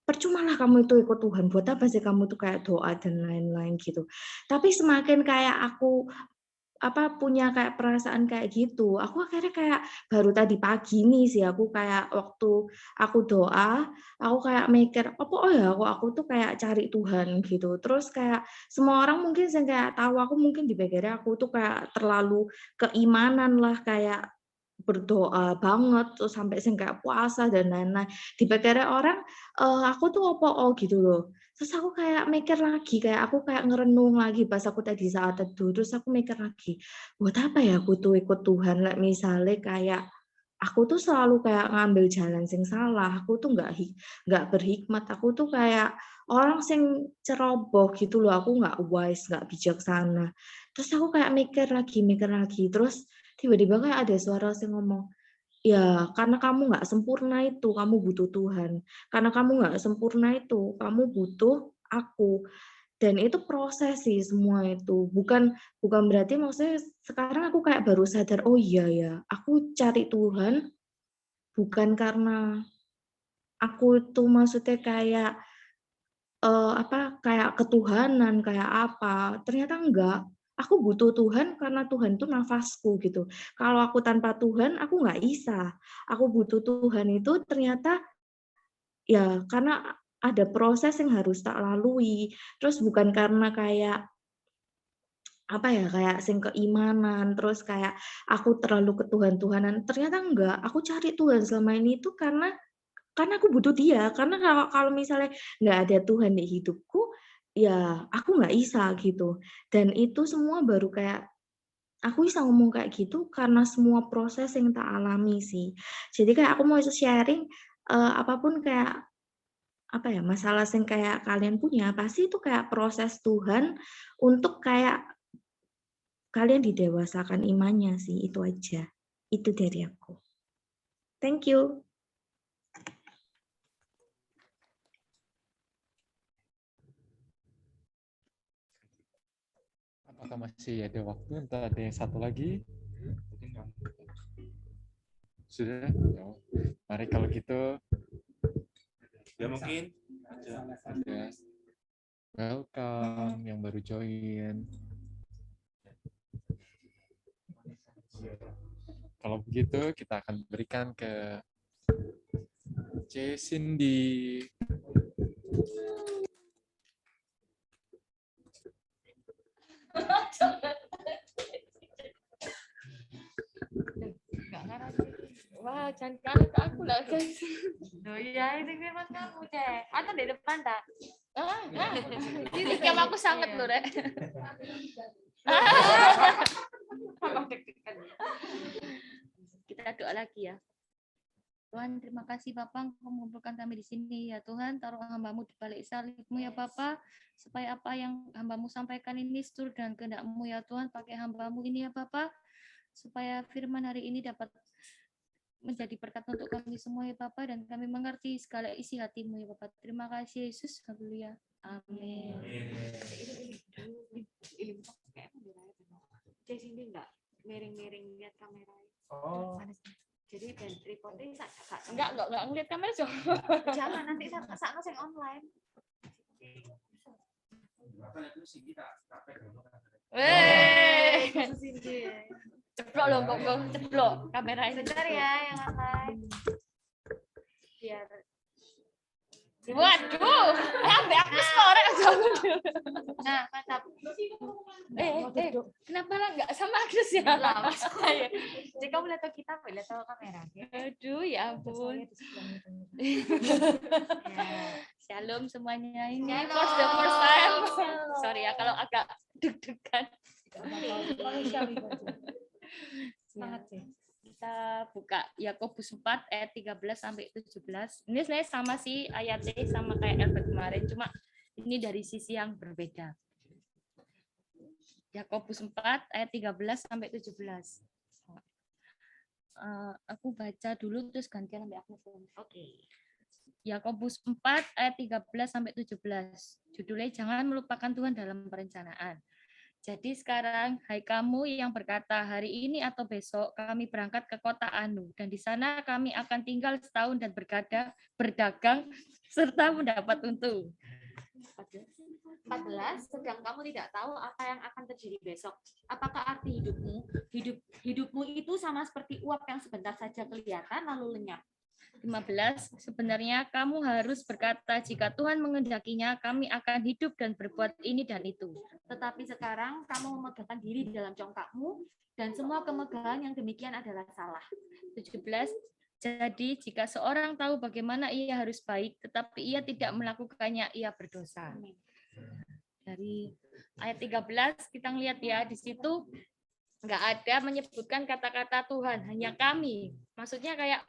percumalah kamu itu ikut Tuhan, buat apa sih kamu tuh kayak doa dan lain-lain gitu. Tapi semakin kayak aku punya kayak perasaan kayak gitu, aku akhirnya kayak baru tadi pagi nih sih aku kayak waktu aku doa, aku kayak mikir aku tuh kayak cari Tuhan gitu. Terus kayak semua orang mungkin yang kayak tahu aku mungkin dipikirnya aku tuh kayak terlalu keimanan lah, kayak berdoa banget terus sampai sing kayak puasa dan lain-lain. Dipikirnya orang aku tuh gitu loh. Terus aku kayak mikir lagi, kayak aku kayak ngerenung lagi pas aku tadi saat teduh. Terus aku mikir lagi, buat apa ya aku tuh ikut Tuhan? Misalnya kayak aku tuh selalu kayak ngambil jalan sing salah. Aku tuh nggak berhikmat. Aku tuh kayak orang sing ceroboh gitu loh. Aku nggak wise, nggak bijaksana. Terus aku kayak mikir lagi. Terus tiba-tiba kayak ada suara sing ngomong, ya, karena kamu nggak sempurna itu, kamu butuh Tuhan. Karena kamu nggak sempurna itu, kamu butuh aku. Dan itu proses sih semua itu. Bukan berarti maksudnya sekarang aku kayak baru sadar, oh iya ya, aku cari Tuhan bukan karena aku tuh maksudnya kayak kayak ketuhanan, kayak apa. Ternyata enggak. Aku butuh Tuhan karena Tuhan itu nafasku gitu. Kalau aku tanpa Tuhan, aku nggak bisa. Aku butuh Tuhan itu ternyata ya karena ada proses yang harus tak lalui. Terus bukan karena kayak kayak sing keimanan, terus kayak aku terlalu ketuhan-tuhanan. Ternyata enggak. Aku cari Tuhan selama ini itu karena aku butuh dia. Karena kalau misalnya nggak ada Tuhan di hidupku, ya aku nggak bisa gitu. Dan itu semua baru kayak aku bisa ngomong kayak gitu karena semua proses yang tak alami sih. Jadi kayak aku mau sharing apapun kayak masalah yang kayak kalian punya pasti itu kayak proses Tuhan untuk kayak kalian didewasakan imannya sih, itu aja. Itu dari aku. Thank you. Apakah masih ada waktu untuk ada yang satu lagi? Sudah? Ya. Mari kalau gitu. Ya mungkin ada welcome yang baru join. Kalau begitu kita akan berikan ke C. Cindy. Wah, jangan ke aku lah, guys. Oh iya, itu mas kamu cek. Atau di depan tak? Ini kayak aku sangat loh, Rek. Kita doa lagi ya. Tuhan, terima kasih Bapak Engkau mengumpulkan kami di sini. Ya Tuhan, taruh hamba-Mu di balik salib-Mu ya Bapak, supaya apa yang hamba-Mu sampaikan ini seturut dengan kehendak-Mu ya Tuhan. Pakai hamba-Mu ini ya Bapak, supaya firman hari ini dapat menjadi berkat untuk kami semua ya Bapak, dan kami mengerti segala isi hati-Mu ya Bapak. Terima kasih Yesus, haleluya. Amin. Sini enggak miring-miring lihat kamera. Oh. Jadi dan reportnya Enggak ngeliat kamera Jo. Jangan nanti sakno sing online. Ceplok loh kok, ceplok kamera ini. Bentar ya yang online. Biar Waduh, ambek aku skorek aja. Nah, mantap. Kenapa lah nggak sama Agus ya? Lah, maksudnya. Jadi kamu lihat kita, lihat kamera. Aduh, ya ampun. Shalom semuanya. Ini first the first time. Sorry ya kalau agak deg-degan. Semangat sih. Kita buka Yakobus 4 ayat 13 sampai 17. Ini sebenarnya sama sih ayatnya sama kayak Albert kemarin, cuma ini dari sisi yang berbeda. Yakobus 4 ayat 13 sampai 17. Aku baca dulu terus gantian sampai aku. Oke. Yakobus 4 ayat 13 sampai 17. Judulnya jangan melupakan Tuhan dalam perencanaan. Jadi sekarang, hai kamu yang berkata, hari ini atau besok kami berangkat ke kota Anu, dan di sana kami akan tinggal setahun dan berdagang, serta mendapat untung. 14, sedang kamu tidak tahu apa yang akan terjadi besok. Apakah arti hidupmu itu sama seperti uap yang sebentar saja kelihatan lalu lenyap. 15, sebenarnya kamu harus berkata, jika Tuhan mengendakinya, kami akan hidup dan berbuat ini dan itu. Tetapi sekarang kamu memegangkan diri di dalam congkakmu, dan semua kemegahan yang demikian adalah salah. 17, jadi jika seorang tahu bagaimana ia harus baik, tetapi ia tidak melakukannya, ia berdosa. Dari ayat 13, kita ngelihat ya, di situ nggak ada menyebutkan kata-kata Tuhan, hanya kami. Maksudnya kayak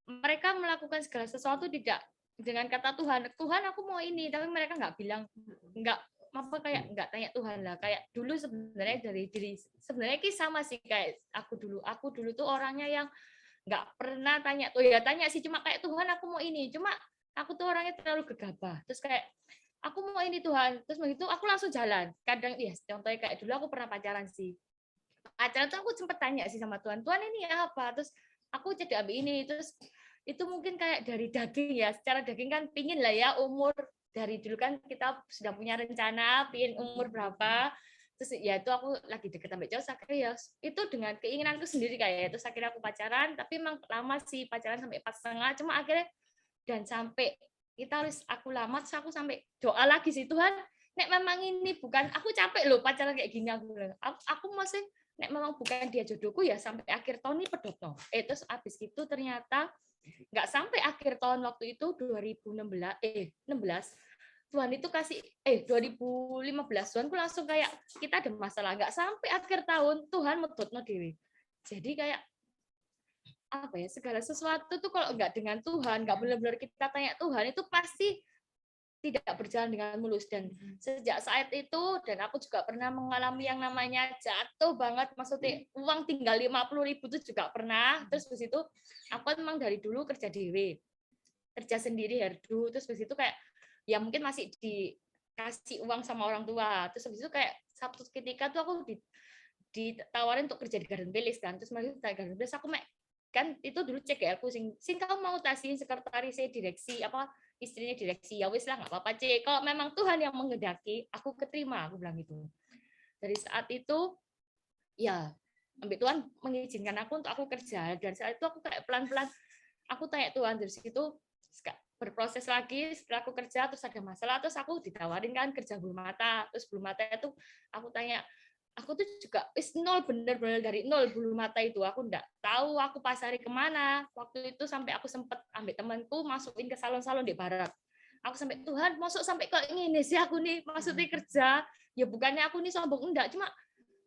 mereka melakukan segala sesuatu tidak dengan kata Tuhan. Tuhan aku mau ini, tapi mereka nggak bilang, nggak nggak tanya Tuhan lah. Kayak dulu sebenarnya dari diri sebenarnya sama sih kayak aku dulu. Aku dulu tuh orangnya yang nggak pernah tanya. Oh ya tanya sih cuma kayak Tuhan aku mau ini. Cuma aku tuh orangnya terlalu gegabah. Terus kayak aku mau ini Tuhan. Terus begitu aku langsung jalan. Kadang ya contohnya kayak dulu aku pernah pacaran sih. Pacaran tuh aku sempet tanya sih sama Tuhan. Tuhan ini apa? Terus aku jadi ambil ini, terus itu mungkin kayak dari daging ya, secara daging kan pingin lah ya umur, dari dulu kan kita sudah punya rencana pingin umur berapa, terus ya itu aku lagi deket sama cowok, akhirnya ya itu dengan keinginanku sendiri kayak terus akhirnya aku pacaran, tapi emang lama sih pacaran sampai 4,5, cuma akhirnya dan sampai kita harus aku lama, terus aku sampai doa lagi sih Tuhan, nek memang ini bukan aku capek loh pacaran kayak gini aku masih nek memang bukan dia jodohku ya sampai akhir tahun ini pedotno. Terus abis itu ternyata nggak sampai akhir tahun waktu itu 16 Tuhan itu kasih 2015 Tuhanku langsung kayak kita ada masalah, nggak sampai akhir tahun Tuhan medotno dewe. Jadi kayak apa ya, segala sesuatu tuh kalau nggak dengan Tuhan, nggak benar-benar kita tanya Tuhan, itu pasti tidak berjalan dengan mulus. Dan sejak saat itu, dan aku juga pernah mengalami yang namanya jatuh banget, maksudnya uang tinggal 50.000 itu juga pernah. Terus habis itu aku memang dari dulu kerja dewe, kerja sendiri herdu, terus habis itu kayak ya mungkin masih dikasih uang sama orang tua. Terus habis itu kayak satu ketika tuh aku ditawarin untuk kerja di Garden Village kan, terus masih di Garden Village aku kan itu dulu cek ya aku sing kamu mau tasihin sekretaris direksi apa istrinya direksi, ya wis lah nggak apa-apa cek, kalau memang Tuhan yang menghendaki aku keterima, aku bilang gitu. Dari saat itu ya ambil Tuhan mengizinkan aku untuk aku kerja, dan saat itu aku kayak pelan-pelan aku tanya Tuhan, dari situ berproses lagi. Setelah aku kerja terus ada masalah, terus aku ditawarin kan kerja bulu mata, terus bulu mata itu aku tanya, aku tuh juga nol, bener-bener dari nol bulu mata itu, aku enggak tahu aku pasari kemana. Waktu itu sampai aku sempet ambil temanku masukin ke salon-salon di barat. Aku sampai Tuhan, masuk sampai kok ini sih aku nih maksudnya kerja, ya bukannya aku nih sombong enggak, cuma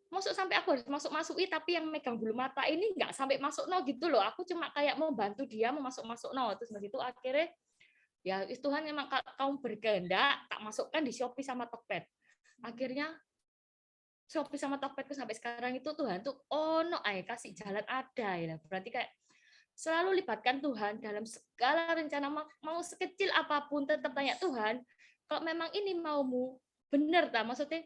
masuk sampai aku harus masuki, tapi yang megang bulu mata ini nggak sampai masuk no gitu loh. Aku cuma kayak membantu dia mau masuk no. Terus begitu akhirnya ya Tuhan memang kamu berkehendak tak masukkan di Shopee sama Tokped. Akhirnya Shopee sama Tokpedku sampai sekarang itu Tuhan tuh kasih jalan ada ya. Berarti kayak selalu libatkan Tuhan dalam segala rencana, mau sekecil apapun tetap tanya Tuhan, kalau memang ini maumu, benar tak? Maksudnya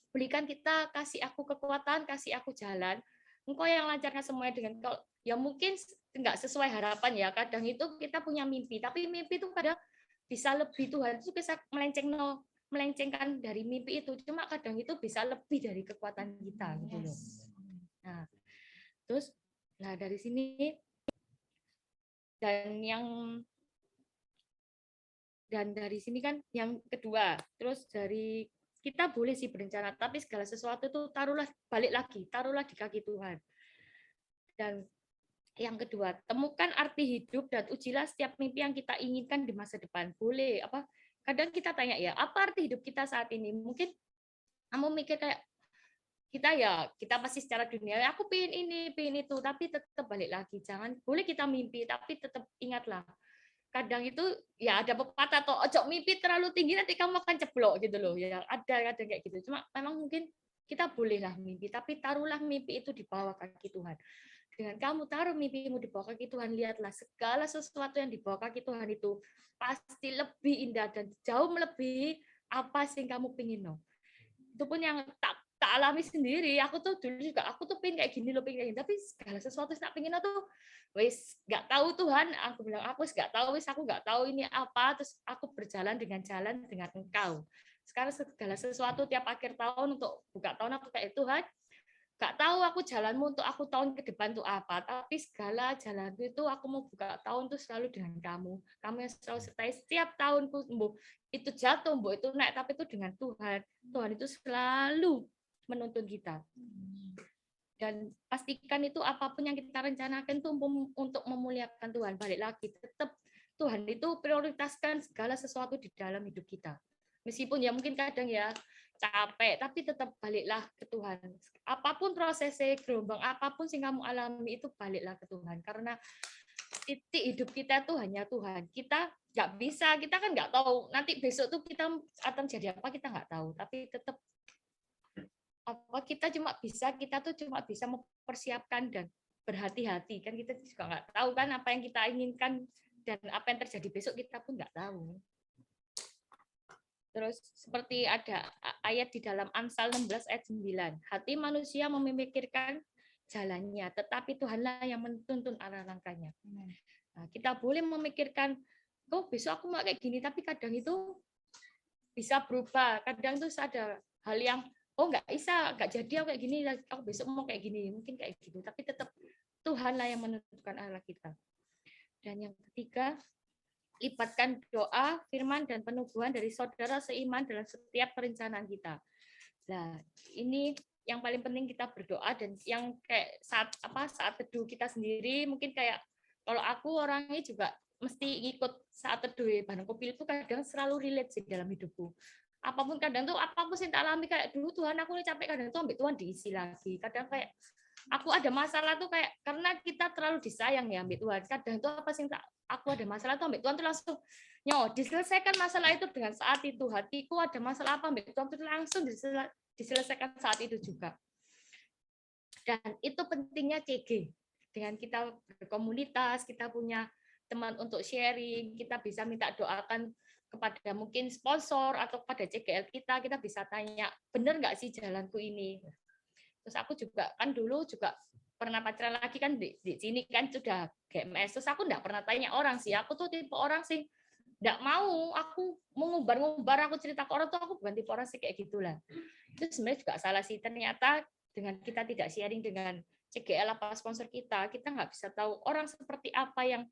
berikan kita, kasih aku kekuatan, kasih aku jalan. Engkau yang lancarkan semuanya dengan kalau ya mungkin nggak sesuai harapan ya. Kadang itu kita punya mimpi, tapi mimpi itu kadang bisa lebih, Tuhan itu bisa melencengkan dari mimpi itu. Cuma kadang itu bisa lebih dari kekuatan kita gitu loh. Nah, terus dari sini dan dari sini kan yang kedua, terus dari kita boleh sih berencana, tapi segala sesuatu itu taruhlah di kaki Tuhan. Dan yang kedua, temukan arti hidup dan ujilah setiap mimpi yang kita inginkan di masa depan. Boleh kadang kita tanya ya, apa arti hidup kita saat ini? Mungkin kamu mikir kayak kita pasti secara dunia, aku pengen ini, pengen itu, tapi tetap balik lagi. Boleh kita mimpi, tapi tetap ingatlah. Kadang itu ya ada pepatah atau ojo mimpi terlalu tinggi nanti kamu akan ceblok gitu loh. Ya ada kayak gitu. Cuma memang mungkin kita bolehlah mimpi, tapi taruhlah mimpi itu di bawah kaki Tuhan. Dengan kamu taruh mimpimu di bawah kaki Tuhan, lihatlah segala sesuatu yang di bawah kaki Tuhan itu pasti lebih indah dan jauh melebihi apa sih yang kamu pingin. Itu pun yang tak alami sendiri. Aku tuh pengen kayak gini loh, pengen kayak gini. Tapi segala sesuatu yang tak pengen tuh wis nggak tahu Tuhan. Aku bilang aku nggak tahu ini apa. Terus aku berjalan dengan Engkau. Sekarang segala sesuatu tiap akhir tahun untuk buka tahun aku kayak Tuhan. Nggak tahu aku jalanmu untuk aku tahun ke depan tuh apa. Tapi segala jalanku itu aku mau buka tahun tuh selalu dengan kamu. Kamu yang selalu sertai setiap tahunku. Itu jatuh, itu naik, tapi itu dengan Tuhan. Tuhan itu selalu menuntun kita. Dan pastikan itu apapun yang kita rencanakan itu untuk memuliakan Tuhan. Balik lagi, tetap Tuhan itu prioritaskan segala sesuatu di dalam hidup kita. Meskipun ya mungkin kadang ya capek, tapi tetap baliklah ke Tuhan. Apapun prosesnya, gelombang apapun yang kamu alami itu baliklah ke Tuhan. Karena titik hidup kita tuh hanya Tuhan. Kita nggak bisa, kita kan nggak tahu nanti besok tuh kita akan jadi apa, kita nggak tahu. Tapi tetap kita cuma bisa mempersiapkan dan berhati-hati kan, kita juga nggak tahu kan apa yang kita inginkan dan apa yang terjadi besok kita pun nggak tahu. Terus seperti ada ayat di dalam Amsal 16 ayat 9, hati manusia memikirkan jalannya, tetapi Tuhanlah yang menuntun arah langkahnya. Nah, kita boleh memikirkan, besok aku mau kayak gini, tapi kadang itu bisa berubah. Kadang itu ada hal yang nggak bisa, nggak jadi aku kayak gini, aku besok mau kayak gini, mungkin kayak gitu. Tapi tetap Tuhanlah yang menentukan arah kita. Dan yang ketiga, libatkan doa, firman, dan penubuhan dari saudara seiman dalam setiap perencanaan kita. Nah, ini yang paling penting, kita berdoa. Dan yang kayak saat teduh kita sendiri, mungkin kayak kalau aku orangnya juga mesti ikut saat teduh bareng Kopil itu kadang selalu relate sih dalam hidupku. Apapun sih tak alami kayak dulu, Tuhan aku ini capek, kadang tuh ambil Tuhan diisi lagi. Kadang kayak aku ada masalah tuh kayak karena kita terlalu disayang ya ambil Tuhan. Kadang tuh aku ada masalah tuh ambil Tuhan tuh langsung diselesaikan masalah itu dengan saat itu. Hatiku ada masalah apa ambil Tuhan tuh langsung diselesaikan saat itu juga. Dan itu pentingnya CG. Dengan kita berkomunitas, kita punya teman untuk sharing, kita bisa minta doakan kepada mungkin sponsor atau pada CGL kita bisa tanya, benar nggak sih jalanku ini? Terus aku juga kan dulu juga pernah pacaran lagi kan di sini kan sudah GMS, terus aku nggak pernah tanya orang sih, aku tuh tipe orang sih nggak mau, aku mengumbar aku cerita ke orang tuh aku bukan tipe orang sih kayak gitulah. Itu sebenarnya juga salah sih, ternyata dengan kita tidak sharing dengan CGL apa sponsor kita nggak bisa tahu orang seperti apa yang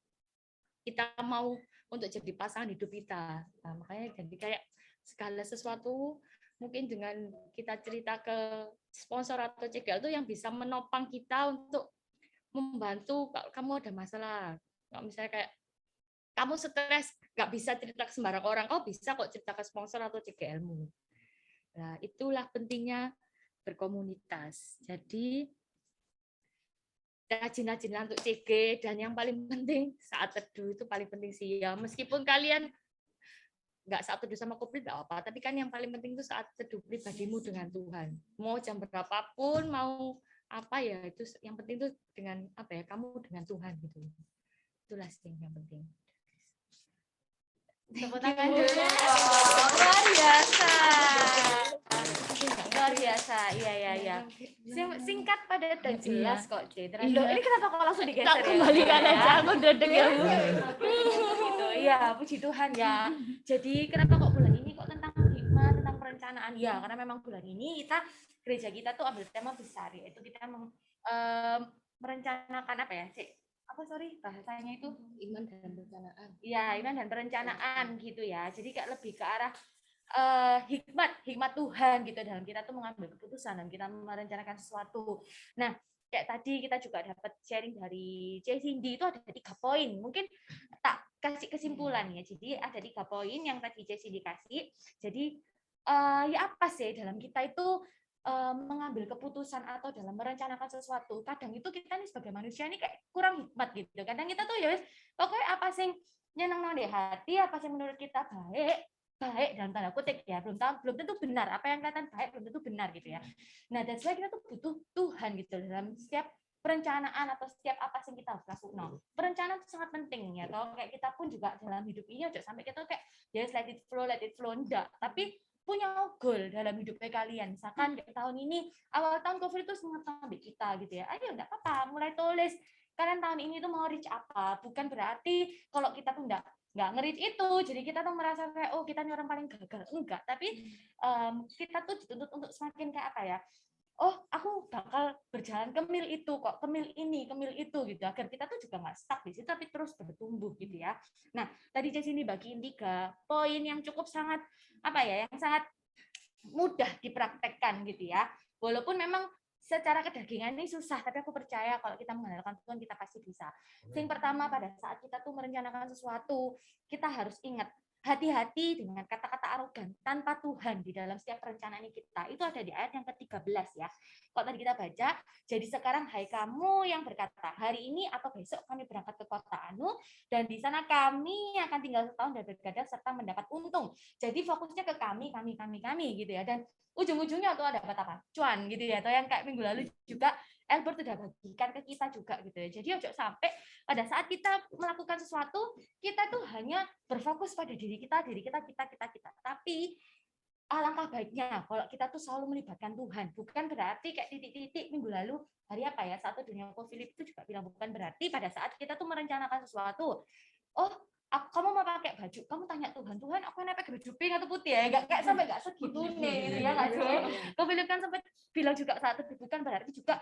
kita mau untuk jadi pasangan hidup kita. Nah, makanya jadi kayak segala sesuatu mungkin dengan kita cerita ke sponsor atau CGL itu yang bisa menopang kita untuk membantu kalau kamu ada masalah. Kalau misalnya kayak kamu stres, nggak bisa cerita ke sembarang orang, bisa kok cerita ke sponsor atau CGL-mu. Nah, itulah pentingnya berkomunitas. Jadi rajin-rajinlah untuk CG, dan yang paling penting saat teduh itu paling penting sih ya. Meskipun kalian nggak saat teduh sama kopri nggak apa, tapi kan yang paling penting itu saat teduh pribadimu dengan Tuhan. Mau jam berapapun, mau apa ya, itu yang penting itu dengan apa ya, kamu dengan Tuhan gitu. Itulah sih yang penting. Tepuk tangan dulu. Luar biasa. Luar biasa. Iya. Singkat, padat, dan jelas kok, C. Loh, ini kenapa kok langsung digeser Tak ya? kembalikan aja, aku dedek ya. Gitu. Iya, puji Tuhan ya. Jadi kenapa kok bulan ini kok tentang hikmah, tentang perencanaan? Ya, karena memang bulan ini gereja kita tuh ambil tema besar, yaitu kita merencanakan apa ya, Cik? Bahasanya itu iman dan perencanaan. Iya, iman dan perencanaan gitu ya. Jadi kayak lebih ke arah hikmat Tuhan gitu dalam kita tuh mengambil keputusan dan kita merencanakan sesuatu. Nah, kayak tadi kita juga dapat sharing dari C. Cindy, itu ada 3 poin. Mungkin tak kasih kesimpulan ya. Jadi ada 3 poin yang tadi C. Cindy kasih. Jadi ya apa sih dalam kita itu mengambil keputusan atau dalam merencanakan sesuatu, kadang itu kita nih sebagai manusia nih kayak kurang hikmat gitu. Kadang kita tuh ya pokoknya apa sih nyeneng di hati, apa sih menurut kita baik dalam tanda kutip ya, belum tentu benar, apa yang kelihatan baik belum tentu benar gitu ya. Nah, dan kita tuh butuh Tuhan gitu dalam setiap perencanaan atau setiap apa sih kita harus lakukan. Perencanaan itu sangat penting ya, toh kayak kita pun juga dalam hidup ini aja sampai kita kayak just let it flow enggak, tapi punya goal dalam hidupnya kalian. Misalkan kayak tahun ini, awal tahun COVID itu sangat sampai kita gitu ya. Ayo enggak apa-apa, mulai tulis kalian tahun ini tuh mau reach apa. Bukan berarti kalau kita tuh enggak nge-reach itu, jadi kita tuh merasa kayak oh kita ini orang paling gagal. Enggak, tapi kita tuh dituntut untuk semakin kayak apa ya, oh aku bakal berjalan ke mil itu kok, ke mil ini, ke mil itu gitu, agar kita tuh juga nggak stuck di situ tapi terus bertumbuh gitu ya. Nah, tadi Jess ini bagiin 3 poin yang cukup sangat apa ya, yang sangat mudah dipraktekkan gitu ya. Walaupun memang secara kedagingan ini susah, tapi aku percaya kalau kita mengandalkan Tuhan kita pasti bisa. Yang pertama, pada saat kita tuh merencanakan sesuatu, kita harus ingat hati-hati dengan kata-kata arogan tanpa Tuhan di dalam setiap perencanaan kita. Itu ada di ayat yang ke-13 ya. Kalau tadi kita baca, jadi sekarang hai kamu yang berkata, hari ini atau besok kami berangkat ke kota Anu, dan di sana kami akan tinggal setahun dan bergadang serta mendapat untung. Jadi fokusnya ke kami gitu ya. Dan ujung-ujungnya tuh ada apa? Cuan gitu ya. Atau yang kayak minggu lalu juga Albert sudah bagikan ke kita juga gitu ya. Jadi ojo sampai pada saat kita melakukan sesuatu, kita tuh hanya berfokus pada diri kita. Tapi alangkah baiknya kalau kita tuh selalu melibatkan Tuhan. Bukan berarti kayak titik-titik minggu lalu, hari apa ya, 1 dunia Philip itu juga bilang bukan berarti pada saat kita tuh merencanakan sesuatu. Oh, kamu mau pakai baju, kamu tanya Tuhan, aku enak pakai baju pink atau putih ya? Enggak sampai enggak segitu nih, ya enggak sih? Kau Philip kan sempat bilang juga saat itu bukan berarti juga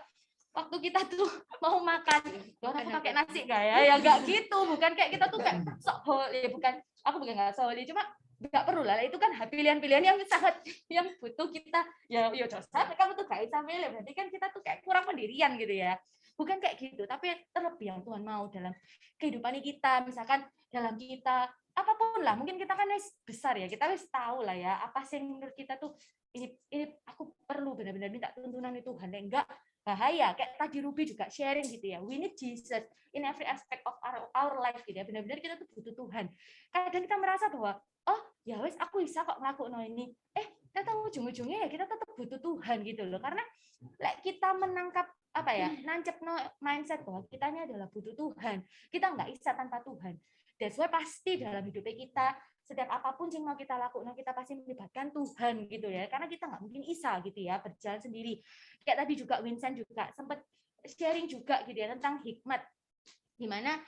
waktu kita tuh mau makan, aku pakai nasi nggak ya? Ya nggak gitu, bukan kayak kita tuh kayak sok holy, bukan, aku bukan nggak sok holy, cuma nggak perlu lah, itu kan pilihan-pilihan yang sangat yang butuh kita, ya sampai kamu tuh gak bisa milih, berarti kan kita tuh kayak kurang pendirian gitu ya. Bukan kayak gitu, tapi terlebih yang Tuhan mau dalam kehidupan kita, misalkan dalam kita apapun lah, mungkin kita kan besar ya, kita wis tahu lah ya apa sih menurut kita tuh ini aku perlu benar-benar minta tuntunan itu Tuhan, enggak bahaya. Kayak tadi Ruby juga sharing gitu ya, we need Jesus in every aspect of our life gitu ya. Benar-benar kita tuh butuh Tuhan. Kadang kita merasa bahwa oh ya wes aku bisa kok ngelakuin ini, ternyata ujung-ujungnya ya kita tetap butuh Tuhan gitu loh. Karena kita menangkap apa ya, nancep mindset bahwa kita ini adalah butuh Tuhan, kita nggak bisa tanpa Tuhan. That's why pasti dalam hidupnya kita setiap apapun yang mau kita lakukan, kita pasti melibatkan Tuhan gitu ya, karena kita nggak mungkin bisa gitu ya berjalan sendiri. Kayak tadi juga Vincent juga sempat sharing juga gitu ya tentang hikmat, dimana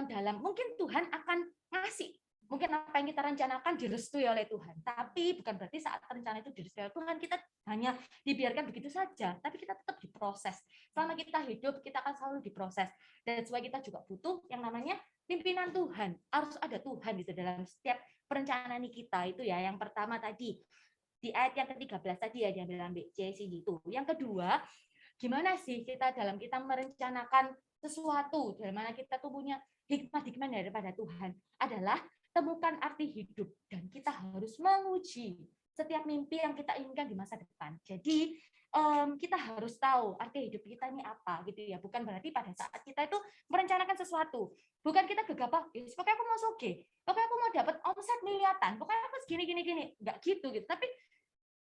dalam mungkin Tuhan akan ngasih mungkin apa yang kita rencanakan direstui oleh Tuhan, tapi bukan berarti saat rencana itu direstui oleh Tuhan kita hanya dibiarkan begitu saja, tapi kita tetap diproses. Selama kita hidup kita akan selalu diproses. That's why kita juga butuh yang namanya pimpinan Tuhan. Harus ada Tuhan gitu dalam setiap perencanaan kita itu ya. Yang pertama tadi di ayat yang ke-13 tadi ya diambil JC itu. Yang kedua, gimana sih kita dalam kita merencanakan sesuatu, dalam mana kita tuh punya hikmat-hikmat daripada Tuhan adalah temukan arti hidup dan kita harus menguji setiap mimpi yang kita inginkan di masa depan. Jadi kita harus tahu arti hidup kita ini apa gitu ya. Bukan berarti pada saat kita itu merencanakan sesuatu, bukan kita gegabah, pokoknya aku mau soge, pokoknya aku mau dapat omset miliaran, pokoknya aku segini gini, nggak gitu. Tapi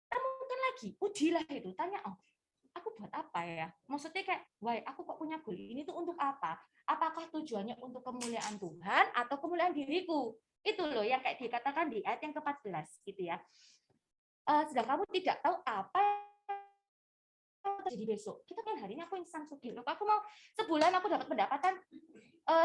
temukan lagi, ujilah itu, tanya, oh aku buat apa ya? Maksudnya kayak, why aku kok punya goal ini tuh untuk apa? Apakah tujuannya untuk kemuliaan Tuhan atau kemuliaan diriku? Itu loh yang kayak dikatakan di ayat yang ke-14 gitu ya. Sedang kamu tidak tahu apa terjadi besok. Kita kan hari ini aku insan sugih. Aku mau sebulan aku dapat pendapatan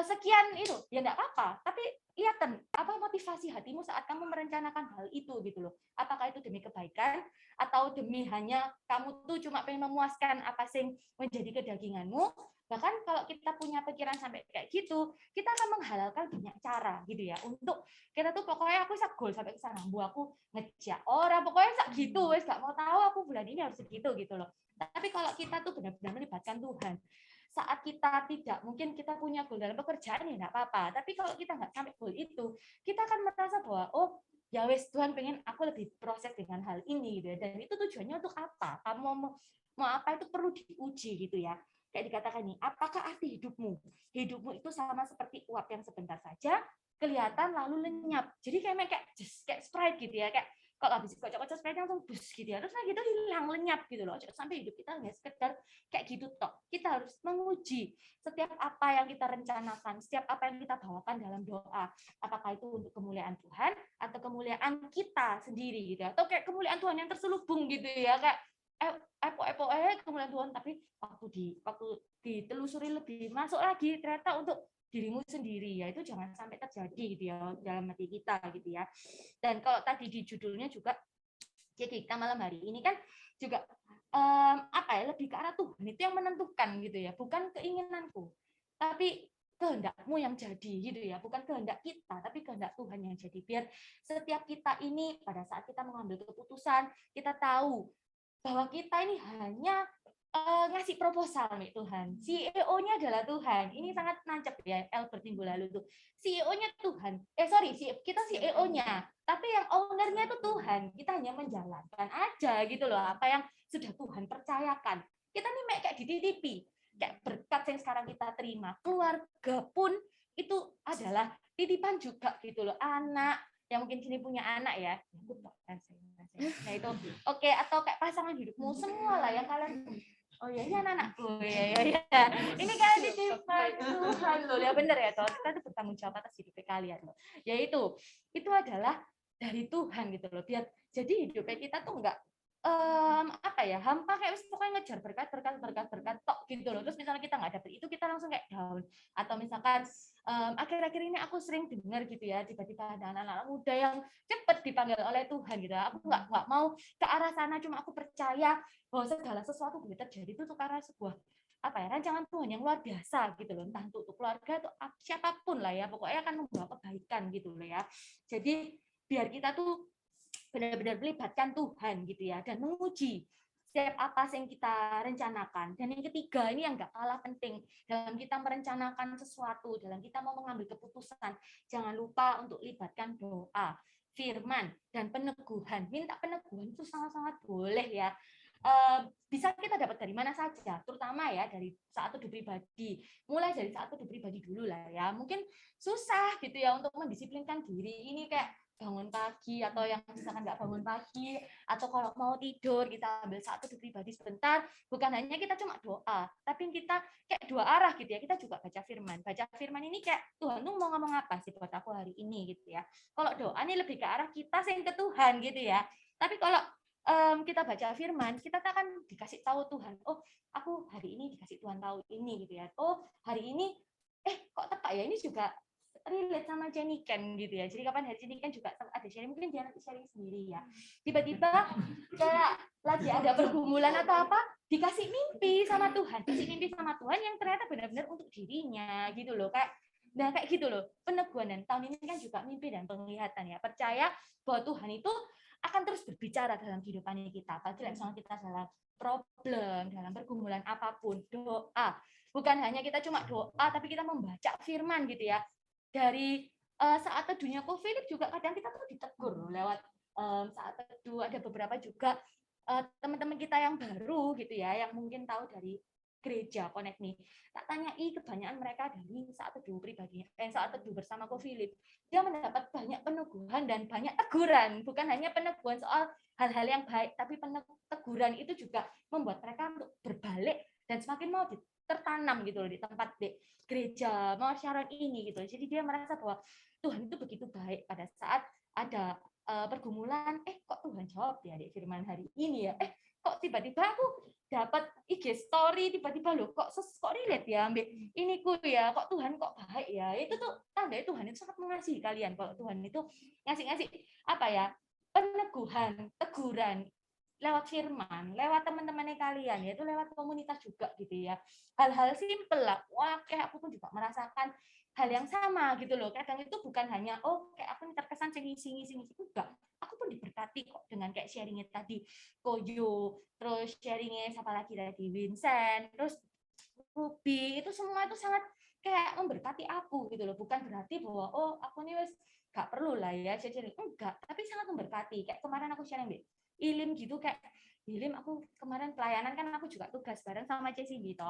sekian itu, ya enggak apa-apa. Tapi lihat apa motivasi hatimu saat kamu merencanakan hal itu gitu loh. Apakah itu demi kebaikan atau demi hanya kamu tuh cuma pengen memuaskan apa sing menjadi kedaginganmu? Bahkan kalau kita punya pikiran sampai kayak gitu, kita akan menghalalkan banyak cara gitu ya untuk kita tuh pokoknya aku sak goal sampai ke sana, aku ngejak orang pokoknya sak gitu wes gak mau tahu aku bulan ini harus segitu gitu loh. Tapi kalau kita tuh benar-benar melibatkan Tuhan, saat kita tidak mungkin kita punya goal dalam pekerjaan ya enggak apa-apa, tapi kalau kita nggak sampai goal itu, kita akan merasa bahwa oh ya wes Tuhan pengen aku lebih proses dengan hal ini gitu ya. Dan itu tujuannya untuk apa? Kamu mau apa itu perlu diuji gitu ya. Kayak dikatakan nih, apakah arti hidupmu? Hidupmu itu sama seperti uap yang sebentar saja kelihatan lalu lenyap. Jadi kayak Sprite gitu ya, kayak kalau habis kocok-kocok Sprite langsung bus gitu ya. Terus gitu hilang lenyap gitu loh. Sampai hidup kita hanya sekedar kayak gitu tok. Kita harus menguji setiap apa yang kita rencanakan, setiap apa yang kita bawakan dalam doa. Apakah itu untuk kemuliaan Tuhan atau kemuliaan kita sendiri gitu ya. Atau kayak kemuliaan Tuhan yang terselubung gitu ya, kayak kemuliaan Tuhan, tapi waktu ditelusuri lebih masuk lagi ternyata untuk dirimu sendiri, ya itu jangan sampai terjadi gitu ya dalam hati kita gitu ya. Dan kalau tadi di judulnya juga, jadi kita malam hari ini kan juga lebih ke arah Tuhan itu yang menentukan gitu ya, bukan keinginanku tapi kehendakmu yang jadi gitu ya, bukan kehendak kita tapi kehendak Tuhan yang jadi. Biar setiap kita ini pada saat kita mengambil keputusan, kita tahu bahwa kita ini hanya ngasih proposal nih Tuhan. CEO-nya adalah Tuhan. Ini sangat nancep ya Albert minggu lalu tuh. CEO-nya Tuhan. Kita CEO-nya, tapi yang owner-nya itu Tuhan. Kita hanya menjalankan aja gitu loh apa yang sudah Tuhan percayakan. Kita nih kayak dititipi. Kayak berkat yang sekarang kita terima. Keluarga pun itu adalah titipan juga gitu loh. Anak yang mungkin sini punya anak ya. Nah itu oke, atau kayak pasangan hidupmu semua lah yang kalian, oh ya ini anak-anakku ya. Ini kalian dititipkan Tuhan loh ya, bener ya toh, kita tuh bertanggung jawab atas hidup kalian loh. Ya itu adalah dari Tuhan gitu loh. Biar jadi hidupnya kita tuh enggak hampa kayak pokoknya ngejar berkat tok gitu loh. Terus misalnya kita nggak dapet itu, kita langsung kayak down. Atau misalkan akhir-akhir ini aku sering dengar gitu ya, tiba-tiba ada anak-anak muda yang cepet dipanggil oleh Tuhan gitu. Aku nggak mau ke arah sana, cuma aku percaya bahwa segala sesuatu boleh terjadi itu tuh karena sebuah rancangan Tuhan yang luar biasa gitu loh. Entah untuk keluarga atau siapapun lah ya, pokoknya akan membawa kebaikan gitu loh ya. Jadi biar kita tuh benar-benar melibatkan Tuhan gitu ya, dan menguji setiap apa yang kita rencanakan. Dan yang ketiga ini yang nggak kalah penting dalam kita merencanakan sesuatu, dalam kita mau mengambil keputusan, jangan lupa untuk libatkan doa, firman, dan peneguhan. Minta peneguhan itu sangat-sangat boleh ya. Bisa kita dapat dari mana saja, terutama ya dari saat teduh pribadi. Mulai dari saat teduh pribadi dulu lah ya. Mungkin susah gitu ya untuk mendisiplinkan diri ini kayak bangun pagi, atau yang misalkan nggak bangun pagi, atau kalau mau tidur kita ambil saat teduh pribadi sebentar. Bukan hanya kita cuma doa, tapi kita kayak dua arah gitu ya. Kita juga baca firman. Baca firman ini kayak Tuhan tuh mau ngomong apa sih buat aku hari ini gitu ya. Kalau doa ini lebih ke arah kita sing ke Tuhan gitu ya. Tapi kalau kita baca firman, kita akan dikasih tahu Tuhan, oh aku hari ini dikasih Tuhan tahu ini gitu ya. Oh hari ini kok tepat ya, ini juga relate sama Jenny Ken gitu ya. Jadi kapan hari Jenny Ken juga ada sharing, mungkin dia nanti sharing sendiri ya. Tiba-tiba kayak lagi ada pergumulan atau apa, dikasih mimpi sama Tuhan, kasih mimpi sama Tuhan yang ternyata benar-benar untuk dirinya gitu loh. Kayak gitu loh, peneguhan. Dan tahun ini kan juga mimpi dan penglihatan ya. Percaya bahwa Tuhan itu akan terus berbicara dalam kehidupan kita. Apalagi misalnya kita dalam problem, dalam pergumulan apapun, doa. Bukan hanya kita cuma doa, tapi kita membaca firman gitu ya. Dari saat teduhnya Ko Philip juga kadang kita tuh ditegur lewat saat teduh. Ada beberapa juga teman-teman kita yang baru gitu ya, yang mungkin tahu dari gereja Connect nih, tak tanyai kebanyakan mereka dari saat teduh pribadi, saat teduh bersama Ko Philip, dia mendapat banyak peneguhan dan banyak teguran, bukan hanya peneguhan soal hal-hal yang baik, tapi teguran itu juga membuat mereka untuk berbalik dan semakin mau tertanam gitu loh di tempat di gereja mau siaran ini gitu. Jadi dia merasa bahwa Tuhan itu begitu baik pada saat ada pergumulan, kok Tuhan jawab ya di firman hari ini ya, kok tiba-tiba aku dapat IG story tiba-tiba loh kok relate ya ambil iniku ya, kok Tuhan kok baik ya. Itu tuh tanda Tuhan itu sangat mengasihi kalian. Kalau Tuhan itu ngasih apa ya, peneguhan, teguran lewat firman, lewat teman-temannya kalian, yaitu lewat komunitas juga gitu ya. Hal-hal simpel lah. Wah, kayak aku pun juga merasakan hal yang sama gitu loh. Kadang itu bukan hanya kayak aku terkesan sing enggak. Aku pun diberkati kok dengan kayak sharingnya tadi Koyo, terus sharingnya siapa lagi tadi Vincent, terus Ruby, itu semua itu sangat kayak memberkati aku gitu loh. Bukan berarti bahwa aku nih wes gak perlu lah ya sharing, enggak, tapi sangat memberkati. Kayak kemarin aku sharing deh Ilim gitu, kayak Ilim aku kemarin pelayanan kan aku juga tugas bareng sama Cesi gitu.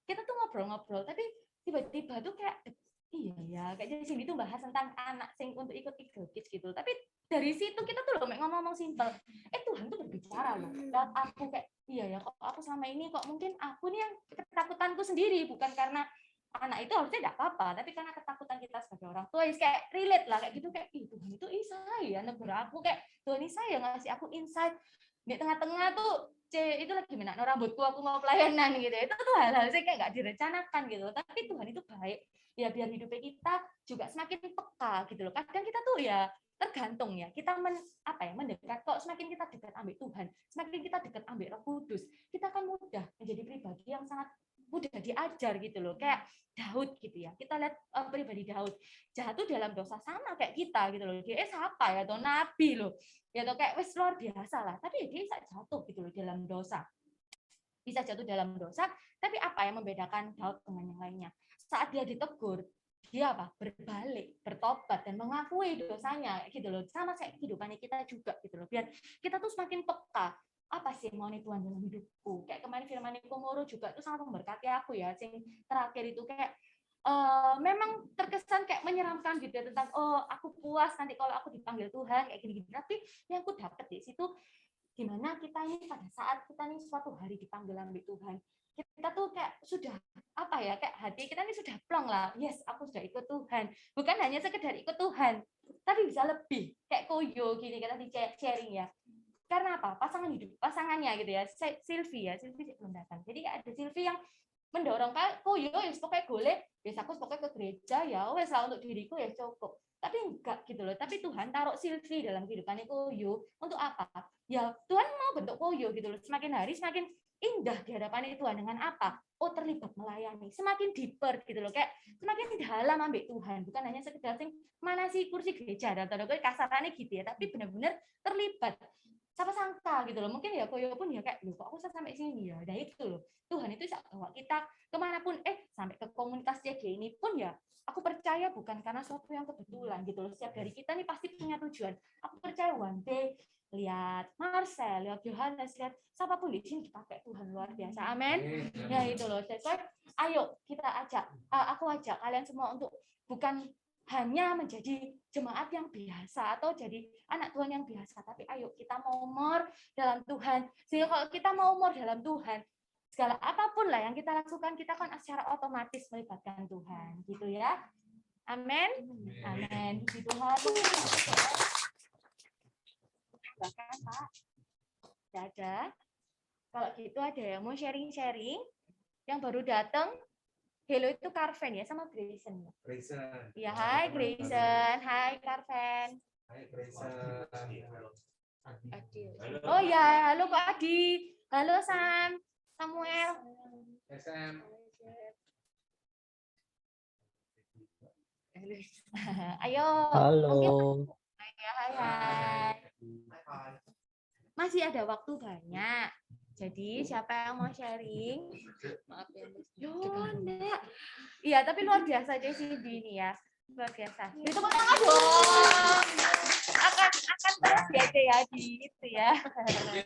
Kita tuh ngobrol-ngobrol, tapi tiba-tiba tuh kayak iya ya, kayak Cesi itu bahas tentang anak sing untuk ikut kids gitu. Tapi dari situ kita tuh loh ngomong simpel. Tuhan tuh berbicara loh. Dan aku kayak iya ya, kok aku selama ini kok mungkin aku nih yang ketakutanku sendiri, bukan karena anak itu harusnya tidak apa-apa, tapi karena ketakutan kita sebagai orang tua, kayak relate lah kayak gitu, kayak Tuhan itu saya negur aku, kayak Tuhan ini saya ngasih aku insight di tengah-tengah tuh itu lagi menakno rambutku aku mau pelayanan gitu. Itu tuh hal-hal sih kayak nggak direncanakan gitu, tapi Tuhan itu baik ya, biar hidupnya kita juga semakin peka gitu loh. Kadang kita tuh ya tergantung ya, kita mendekat, kok semakin kita dekat ambil Tuhan, semakin kita dekat ambil Roh Kudus, kita akan mudah menjadi pribadi yang sangat mudah diajar gitu loh. Kayak Daud gitu ya, kita lihat pribadi Daud jatuh dalam dosa sama kayak kita gitu loh. Dia siapa ya, atau nabi loh ya, atau kayak wes luar biasa lah, tapi dia bisa jatuh gitu loh dalam dosa, bisa jatuh dalam dosa. Tapi apa yang membedakan Daud dengan yang lainnya? Saat dia ditegur, dia berbalik, bertobat dan mengakui dosanya gitu loh. Sama kayak kehidupannya kita juga gitu loh, biar kita tuh semakin peka apa sih mau nih Tuhan dalam hidupku. Kayak kemarin firman Komoro juga itu sangat memberkati aku ya. Sing terakhir itu kayak memang terkesan kayak menyeramkan gitu ya, tentang aku puas nanti kalau aku dipanggil Tuhan kayak gini-gini. Tapi yang aku dapat di situ gimana kita ini pada saat kita nih suatu hari dipanggil ambil Tuhan, kita tuh kayak sudah kayak hati kita ini sudah plong lah, yes aku sudah ikut Tuhan, bukan hanya sekedar ikut Tuhan tapi bisa lebih kayak Koyo gini kita di sharing ya. Karena apa? Pasangannya gitu ya, Sylvie belum datang. Jadi ada Sylvie yang mendorong Koyo ya pokoknya golek, ya aku pokoknya ke gereja ya wes lah, untuk diriku ya cukup. Tapi enggak gitu loh. Tapi Tuhan taruh Sylvie dalam kehidupannya Koyo untuk apa? Ya Tuhan mau bentuk Koyo gitu loh. Semakin hari semakin indah di hadapan Tuhan dengan apa? Terlibat melayani, semakin deeper gitu loh, kayak semakin dalam ambil Tuhan, bukan hanya sekedar mana sih kursi gereja dan tanda kasarannya gitu ya, tapi benar-benar terlibat. Siapa sangka gitu loh, mungkin ya Koyo pun ya kayak loh kok aku sampai sini ya. Nah itu loh, Tuhan itu bawa kita kemanapun, sampai ke komunitas CG ini pun ya aku percaya bukan karena suatu yang kebetulan gitu loh. Setiap dari kita nih pasti punya tujuan. Aku percaya one day lihat Marcel, lihat Johannes, lihat siapapun di sini dipakai Tuhan luar biasa. Amin. Ya itu loh. Jadi ayo kita aku ajak kalian semua untuk bukan hanya menjadi jemaat yang biasa atau jadi anak Tuhan yang biasa, tapi ayo kita mau umur dalam Tuhan. Sehingga kalau kita mau umur dalam Tuhan, segala apapun lah yang kita lakukan, kita akan secara otomatis melibatkan Tuhan, gitu ya. Amin. Amin. Puji Tuhan. Bahkan Pak, tidak ada. Kalau gitu ada yang mau sharing-sharing, yang baru datang. Hello itu Carven ya, sama Grayson. Grayson. Iya, hai Grayson. Hai Carven. Hai Grayson. Oh ya, halo Kak Adi. Halo Sam. Samuel. Sam. Ayo. Halo. Hai. Masih ada waktu banyak. Jadi siapa yang mau sharing? Maaf ya, enggak. Iya, tapi luar biasa JCB ini ya. Luar biasa. Itu tepuk tangan dong. akan terus diaja ya di itu ya.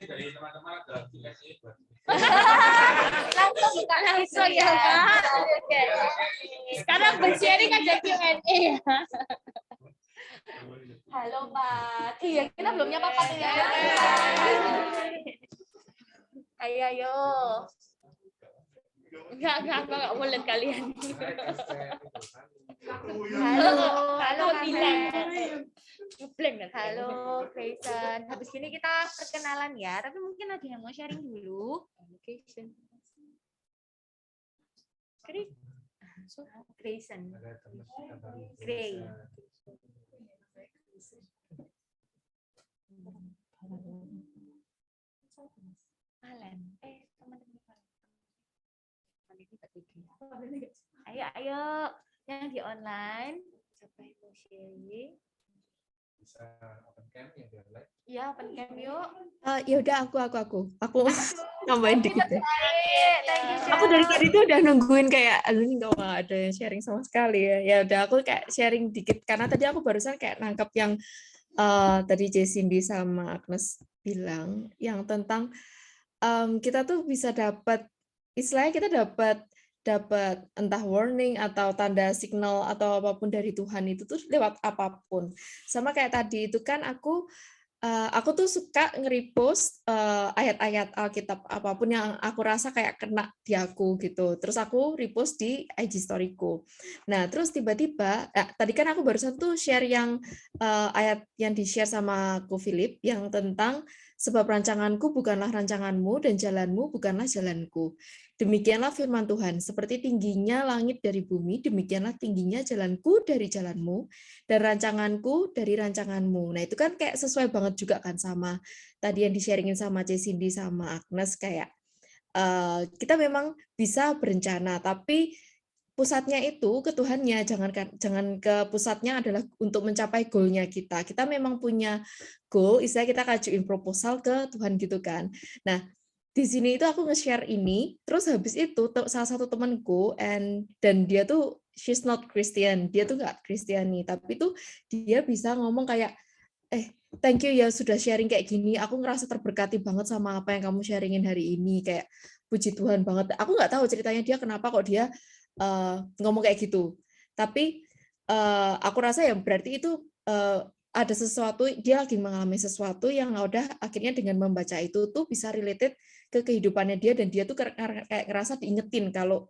Dari teman-teman ada aplikasi buat Langsung buka langsung ya Pak. Oke. Sekarang bersharing aja Q&A ya. Halo Pak. Iya kita belum nyapa Pak ya. Ayo. Enggak, aku nggak mau lihat kalian. Halo bilang. Halo Grayson. Habis ini kita perkenalan ya, tapi mungkin ada yang mau sharing dulu. Grayson. Gray. Alan. Teman-teman. Ayo yang di online siapa yang mau sharing? Bisa open cam yang di online. Ya open cam yuk. Ya udah aku nambahin dikit ya. Thank you, Aku dari tadi tuh udah nungguin kayak aduh ini nggak ada yang sharing sama sekali ya. Ya udah aku kayak sharing dikit karena tadi aku barusan kayak nangkap yang tadi Cindy sama Agnes bilang yang tentang kita tuh bisa dapat istilahnya kita dapat entah warning atau tanda signal atau apapun dari Tuhan itu tuh lewat apapun. Sama kayak tadi itu kan aku tuh suka nge-repost ayat-ayat Alkitab apapun yang aku rasa kayak kena di aku gitu. Terus aku repost di IG story-ku. Nah, terus tiba-tiba tadi kan aku barusan tuh share yang ayat yang di-share sama Ko Philip yang tentang sebab rancanganku bukanlah rancanganmu dan jalanmu bukanlah jalanku. Demikianlah firman Tuhan, seperti tingginya langit dari bumi, demikianlah tingginya jalanku dari jalanmu, dan rancanganku dari rancanganmu. Nah itu kan kayak sesuai banget juga kan sama tadi yang di-sharingin sama Cindy sama Agnes, kayak kita memang bisa berencana, tapi pusatnya itu ke Tuhannya, jangan ke pusatnya adalah untuk mencapai goalnya kita. Kita memang punya goal, istilah kita kajuin proposal ke Tuhan gitu kan. Nah, di sini itu aku nge-share ini, terus habis itu salah satu temanku dan dia tuh she's not Christian, dia tuh nggak Kristiani, tapi tuh dia bisa ngomong kayak thank you ya sudah sharing kayak gini, aku ngerasa terberkati banget sama apa yang kamu sharingin hari ini, kayak puji Tuhan banget. Aku nggak tahu ceritanya dia kenapa kok dia ngomong kayak gitu, tapi aku rasa ya berarti itu ada sesuatu, dia lagi mengalami sesuatu yang udah akhirnya dengan membaca itu tuh bisa related ke kehidupannya dia, dan dia tuh kayak ngerasa diingetin kalau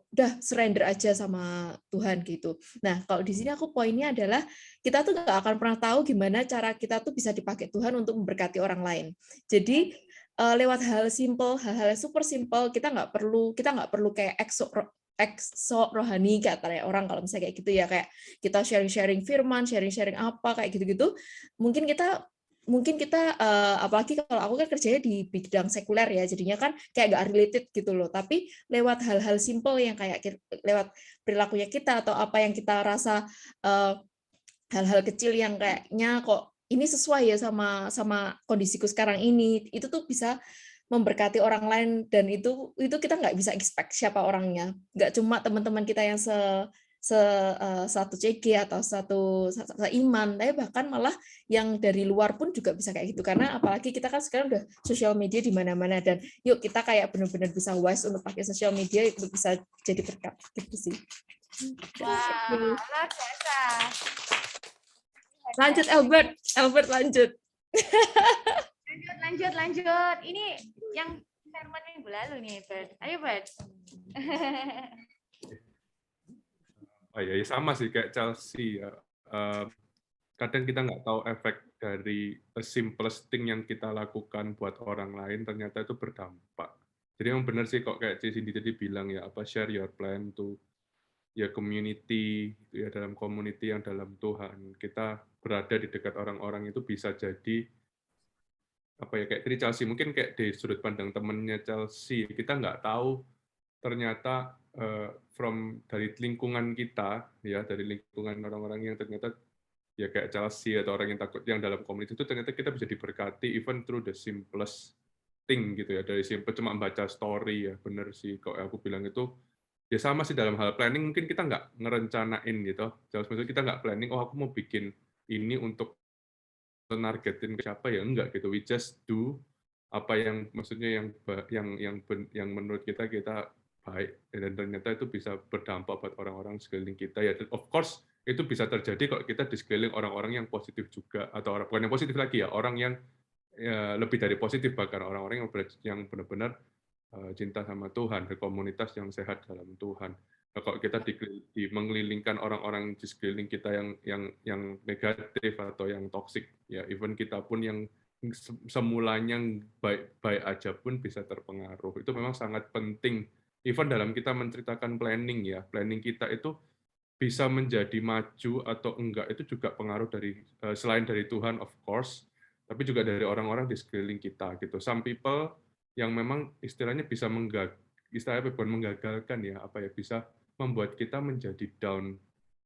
udah surrender aja sama Tuhan gitu. Nah, kalau di sini aku poinnya adalah kita tuh nggak akan pernah tahu gimana cara kita tuh bisa dipakai Tuhan untuk memberkati orang lain. Jadi lewat hal hal super simple, kita nggak perlu kayak ekso rohani kata orang kalau misalnya kayak gitu ya, kayak kita sharing firman, sharing apa kayak gitu-gitu. Mungkin kita apalagi kalau aku kan kerjanya di bidang sekuler ya, jadinya kan kayak nggak related gitu loh. Tapi lewat hal-hal simple yang kayak lewat perilakunya kita atau apa yang kita rasa hal-hal kecil yang kayaknya kok ini sesuai ya sama kondisiku sekarang ini, itu tuh bisa memberkati orang lain, dan itu kita nggak bisa expect siapa orangnya, nggak cuma teman-teman kita yang satu CG atau satu iman, tapi bahkan malah yang dari luar pun juga bisa kayak gitu, karena apalagi kita kan sekarang udah sosial media di mana-mana, dan yuk kita kayak benar-benar bisa wise untuk pakai sosial media untuk bisa jadi berkat gitu sih. Wow, luar biasa. Lanjut Albert lanjut. Lanjut. Ini yang sermon minggu lalu nih, Bert. Ayo, Bert. Ya sama sih kayak Chelsea ya. Kadang kita nggak tahu efek dari the simplest thing yang kita lakukan buat orang lain ternyata itu berdampak. Jadi yang benar sih kok kayak Cindy tadi bilang ya, share your plan to ya community, ya dalam community yang dalam Tuhan. Kita berada di dekat orang-orang itu bisa jadi kayak tadi Chelsea, mungkin kayak di sudut pandang temennya Chelsea, kita nggak tahu ternyata dari lingkungan kita, ya dari lingkungan orang-orang yang ternyata ya kayak Chelsea atau orang yang takut yang dalam komunitas itu ternyata kita bisa diberkati even through the simplest thing gitu ya, dari simple cuma baca story ya, bener sih kok aku bilang itu ya sama sih dalam hal planning, mungkin kita nggak ngerencanain gitu, maksudnya kita nggak planning, aku mau bikin ini untuk nargetin ke siapa ya enggak gitu. We just do apa yang maksudnya yang menurut kita baik, dan ternyata itu bisa berdampak buat orang-orang sekeliling kita ya. Of course itu bisa terjadi kalau kita di sekeliling orang-orang yang positif juga, atau bukan yang positif lagi ya, orang yang ya, lebih dari positif, bahkan orang-orang yang benar-benar cinta sama Tuhan, komunitas yang sehat dalam Tuhan. Nah, kalau kita mengelilingkan orang-orang di sekeliling kita yang negatif atau yang toksik, ya even kita pun yang semulanya baik-baik aja pun bisa terpengaruh. Itu memang sangat penting. Even dalam kita menceritakan planning ya, planning kita itu bisa menjadi maju atau enggak itu juga pengaruh dari selain dari Tuhan of course, tapi juga dari orang-orang di sekeliling kita gitu. Some people yang memang istilahnya bisa menggagalkan ya, bisa membuat kita menjadi down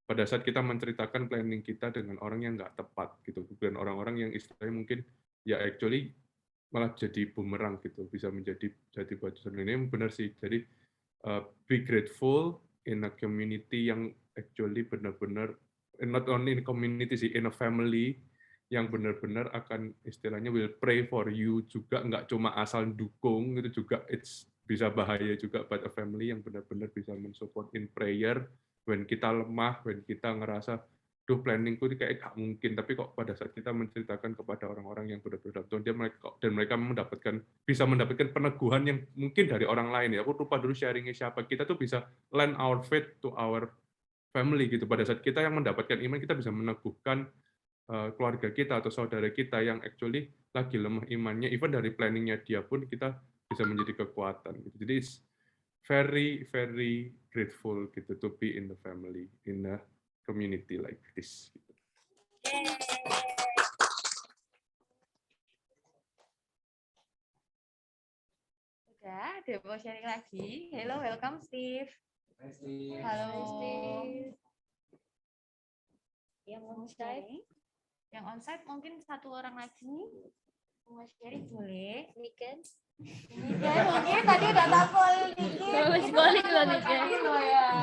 pada saat kita menceritakan planning kita dengan orang yang nggak tepat gitu, dan orang-orang yang istilahnya mungkin ya actually malah jadi bumerang gitu, bisa jadi batu ini benar sih. Jadi be grateful in a community yang actually benar-benar not only in community sih, in a family yang benar-benar akan istilahnya will pray for you juga, nggak cuma asal dukung, itu juga bisa bahaya juga buat a family yang benar-benar bisa mensupport in prayer when kita lemah, when kita ngerasa duh planningku ini kayak gak mungkin, tapi kok pada saat kita menceritakan kepada orang-orang yang benar-benar Tuhan, mereka bisa mendapatkan peneguhan yang mungkin dari orang lain ya. Aku lupa dulu sharingnya siapa, kita tuh bisa lend our faith to our family gitu. Pada saat kita yang mendapatkan iman, kita bisa meneguhkan keluarga kita atau saudara kita yang actually lagi lemah imannya, even dari planningnya dia pun kita bisa menjadi kekuatan gitu. Jadi it's very very grateful gitu to be in the family, in a community like this gitu. Udah, mau sharing lagi. Hello, welcome Steve. Halo Steve. Yang onsite mungkin satu orang lagi mau sharing boleh. Niken mungkin tadi udah tapol dikit. Sekali lagi ya.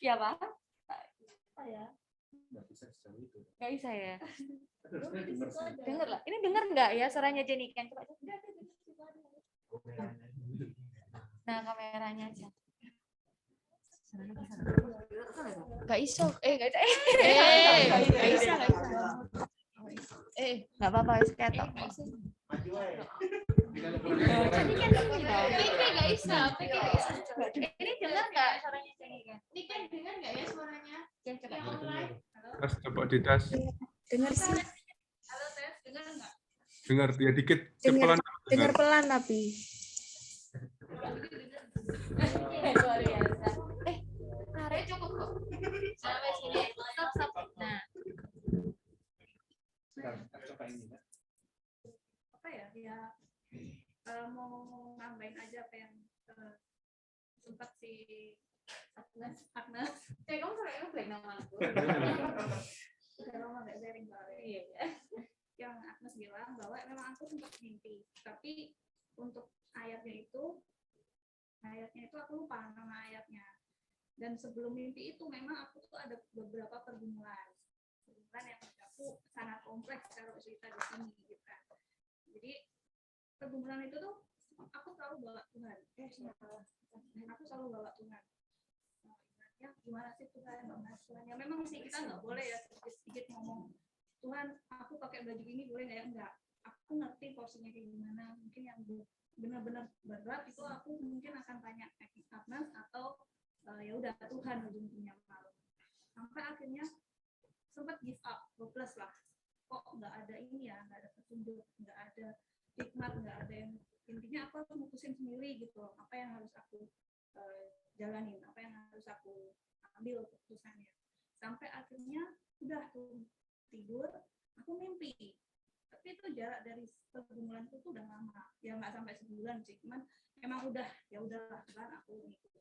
Ya Pak. Ya. Nggak bisa ya. Dengar lah. Ini dengar nggak ya suaranya Jenny Ken? Coba. Nah kameranya aja. Nggak iso. Nggak bisa. Nggak apa-apa. Ketok. Ini kan nggak bisa. Ini dengar nggak suaranya Jenny Ken? Ini kan dengar nggak ya suaranya? Tes, coba dites. Dengar sih. Halo tes, dengar nggak? Dengar ya dikit, Dengar, pelan. dengar pelan tapi. Luar biasa. Karya cukup kok. Sampai sini. Stop. Nah. Apa ya? Ya mau nambahin aja apa yang sempat si Agnes. Kamu sampai nge-black nama aku. Udah lama nggak sharing soalnya. Iya. Yang Agnes bilang bahwa memang aku sempat mimpi, tapi untuk ayatnya itu aku lupa nama ayatnya. Dan sebelum mimpi itu memang aku tuh ada beberapa pergumulan yang aku sangat kompleks kalau cerita di sini gitu kan. Jadi pergumulan itu tuh aku selalu bawa Tuhan. Aku selalu bawa Tuhan. Ya gimana sih Tuhan, ya memang sih kita nggak boleh ya sedikit ngomong Tuhan aku pakai baju ini boleh nggak ya, enggak, aku ngerti porsinya kayak gimana. Mungkin yang benar-benar berat itu aku mungkin akan tanya Agnes atau ya udah Tuhan ujung-ujungnya malu. Sampai akhirnya sempat give up, hopeless lah, kok nggak ada ini ya, nggak ada petunjuk, nggak ada hikmat, nggak ada yang, intinya aku harus mutusin sendiri gitu, apa yang harus aku jalanin, apa yang harus aku ambil keputusannya. Sampai akhirnya udah tuh tidur, aku mimpi. Tapi itu jarak dari pergumulan itu udah lama. Ya nggak sampai sebulan sih, cuman emang udah ya udahlah kan aku ngikut.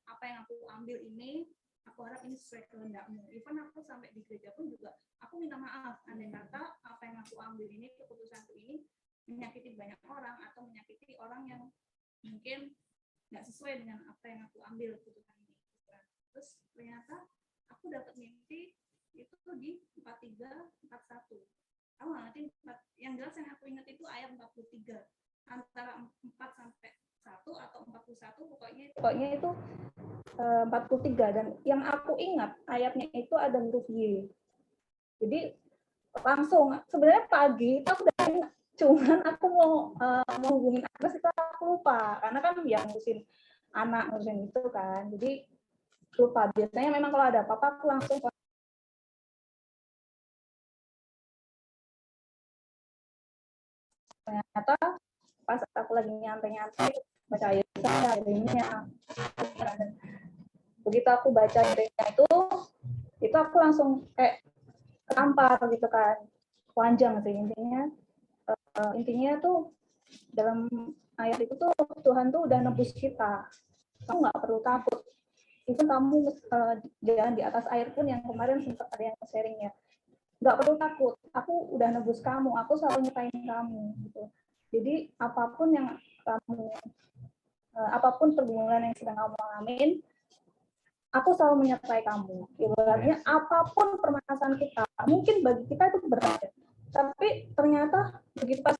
Apa yang aku ambil ini, aku harap ini sesuai kehendakmu. Even aku sampai di gereja pun juga aku minta maaf. Andai kata apa yang aku ambil ini, keputusanku ini menyakiti banyak orang atau menyakiti orang yang mungkin nggak sesuai dengan apa yang aku ambil keputusan ini. Terus ternyata aku dapat mimpi itu di 43, 41. Aku nggak ngerti, yang jelas yang aku ingat itu ayat 43. Antara 4 sampai 1 atau 41, pokoknya itu 43. Dan yang aku ingat ayatnya itu ada huruf Y. Jadi langsung, sebenarnya pagi itu aku udah ingat, cuman aku mau hubungin Agnes itu aku lupa, karena kan ya ngurusin anak, ngurusin itu kan, jadi lupa. Biasanya memang kalau ada apa-apa aku langsung ternyata pas aku lagi nyantai-nyantai baca ayatnya, begitu aku baca ayatnya itu aku langsung kayak ketampar gitu kan, panjang sih intinya tuh dalam ayat itu tuh Tuhan tuh udah nebus kita, kamu nggak perlu takut, itu kamu jalan di atas air pun, yang kemarin sempat ada yang sharingnya, nggak perlu takut, aku udah nebus kamu, aku selalu nyertain kamu gitu. Jadi apapun yang kamu apapun pergumulan yang sedang kamu alamin, aku selalu menyertai kamu. Ibaratnya apapun permasalahan kita, mungkin bagi kita itu berat, tapi ternyata begitu pas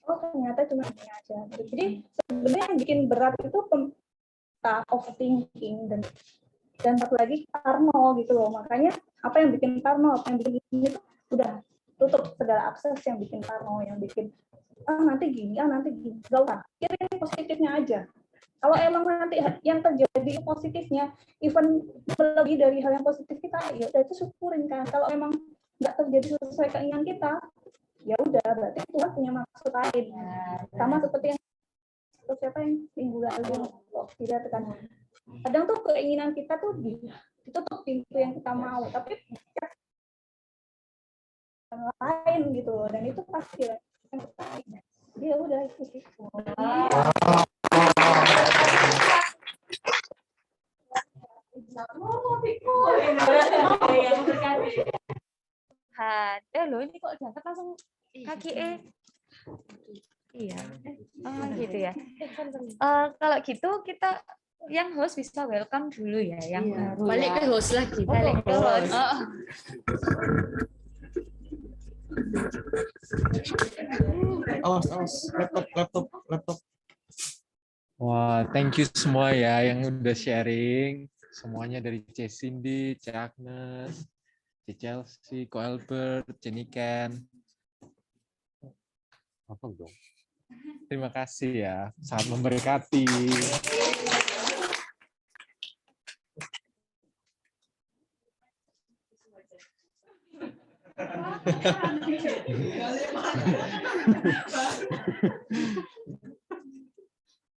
ternyata cuma ini aja. Jadi sebenarnya yang bikin berat itu overthinking dan satu lagi parno gitu loh. Makanya apa yang bikin parno, apa yang bikin ini itu udah tutup segala akses yang bikin parno, yang bikin nanti gini, gak usah, pikirin positifnya aja. Kalau emang nanti yang terjadi positifnya, even lebih dari hal yang positif kita, ya udah itu syukurin kan. Kalau emang nggak terjadi sesuai keinginan kita, ya udah berarti Tuhan punya maksud lain. Sama seperti yang siapa yang minggu lalu tidak tekan. Kadang tuh keinginan kita tuh ditutup pintu yang kita mau, tapi yang lain gitu loh, dan itu pasti dia udah itu sih. Loh ini kok diangkat langsung kaki iya gitu ya. Kalau gitu kita yang host bisa welcome dulu ya, yang baru balik ya. ke host lagi, Balik ke host. Laptop. Wah, thank you semua ya yang udah sharing. Semuanya dari C. Cindy, C. Agnes, C. Chelsea, Ko Albert, C. Niken. Apa dong? Terima kasih ya, sangat memberkati.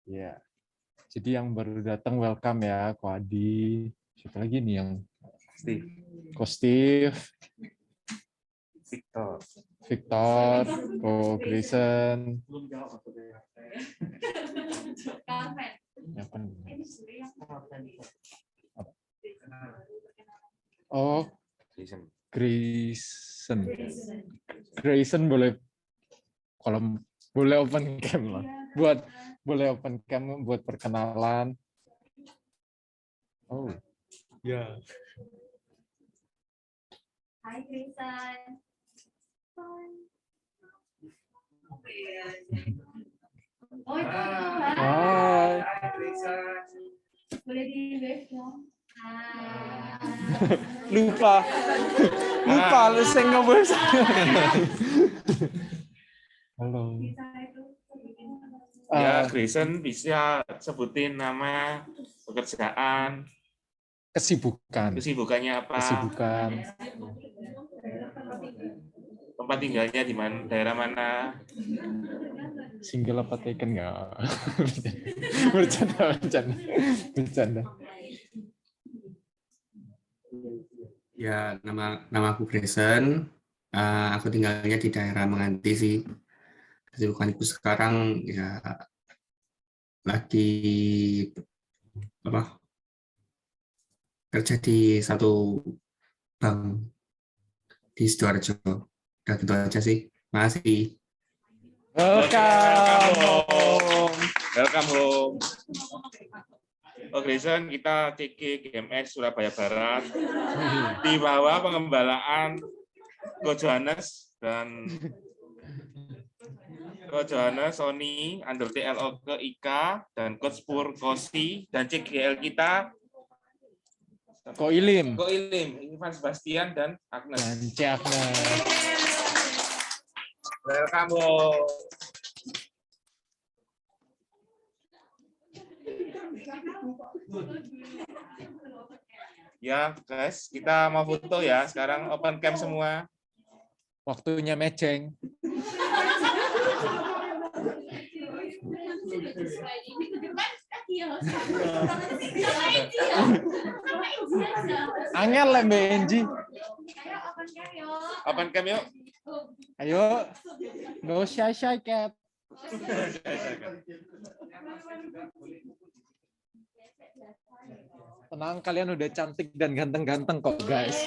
Ya, jadi yang baru datang welcome ya, Ko Adi. Siapa lagi nih yang Steve. Ko Steve, Victor, Ko Grayson. Oh, Grayson boleh kalau boleh open cam lah. Boleh open cam buat perkenalan. Oh. Ya. Hai Grayson. Oh itu Hai. boleh di wave dong. Lupa lu sing ngomong. Halo. Ya, Grayson bisa sebutin nama, pekerjaan, kesibukannya apa, tempat tinggalnya di mana, daerah mana. Single apa taken nggak? Bercanda. Ya, nama aku Grayson. Aku tinggalnya di daerah Menganti sih. Kesibukanku sekarang ya lagi kerja di satu bank di Sidoarjo. Udah gitu aja sih. Makasih. Welcome home. Progression kita CG GMS Surabaya Barat di bawah pengembalaan Coach Johannes dan Coach Johannes, Sony, Under TLO ke Ika, dan Coach Pur, Kosi, dan CGL kita Ko Ilim, Ivan Sebastian dan Agnes. dan Cik Agnes. Welcome. Ya guys, kita mau foto ya. Sekarang open cam semua. Waktunya meceng. Angel lah Mbak Enji. Open cam yuk. Ayo. No shy cat. Tenang, kalian udah cantik dan ganteng-ganteng kok, guys.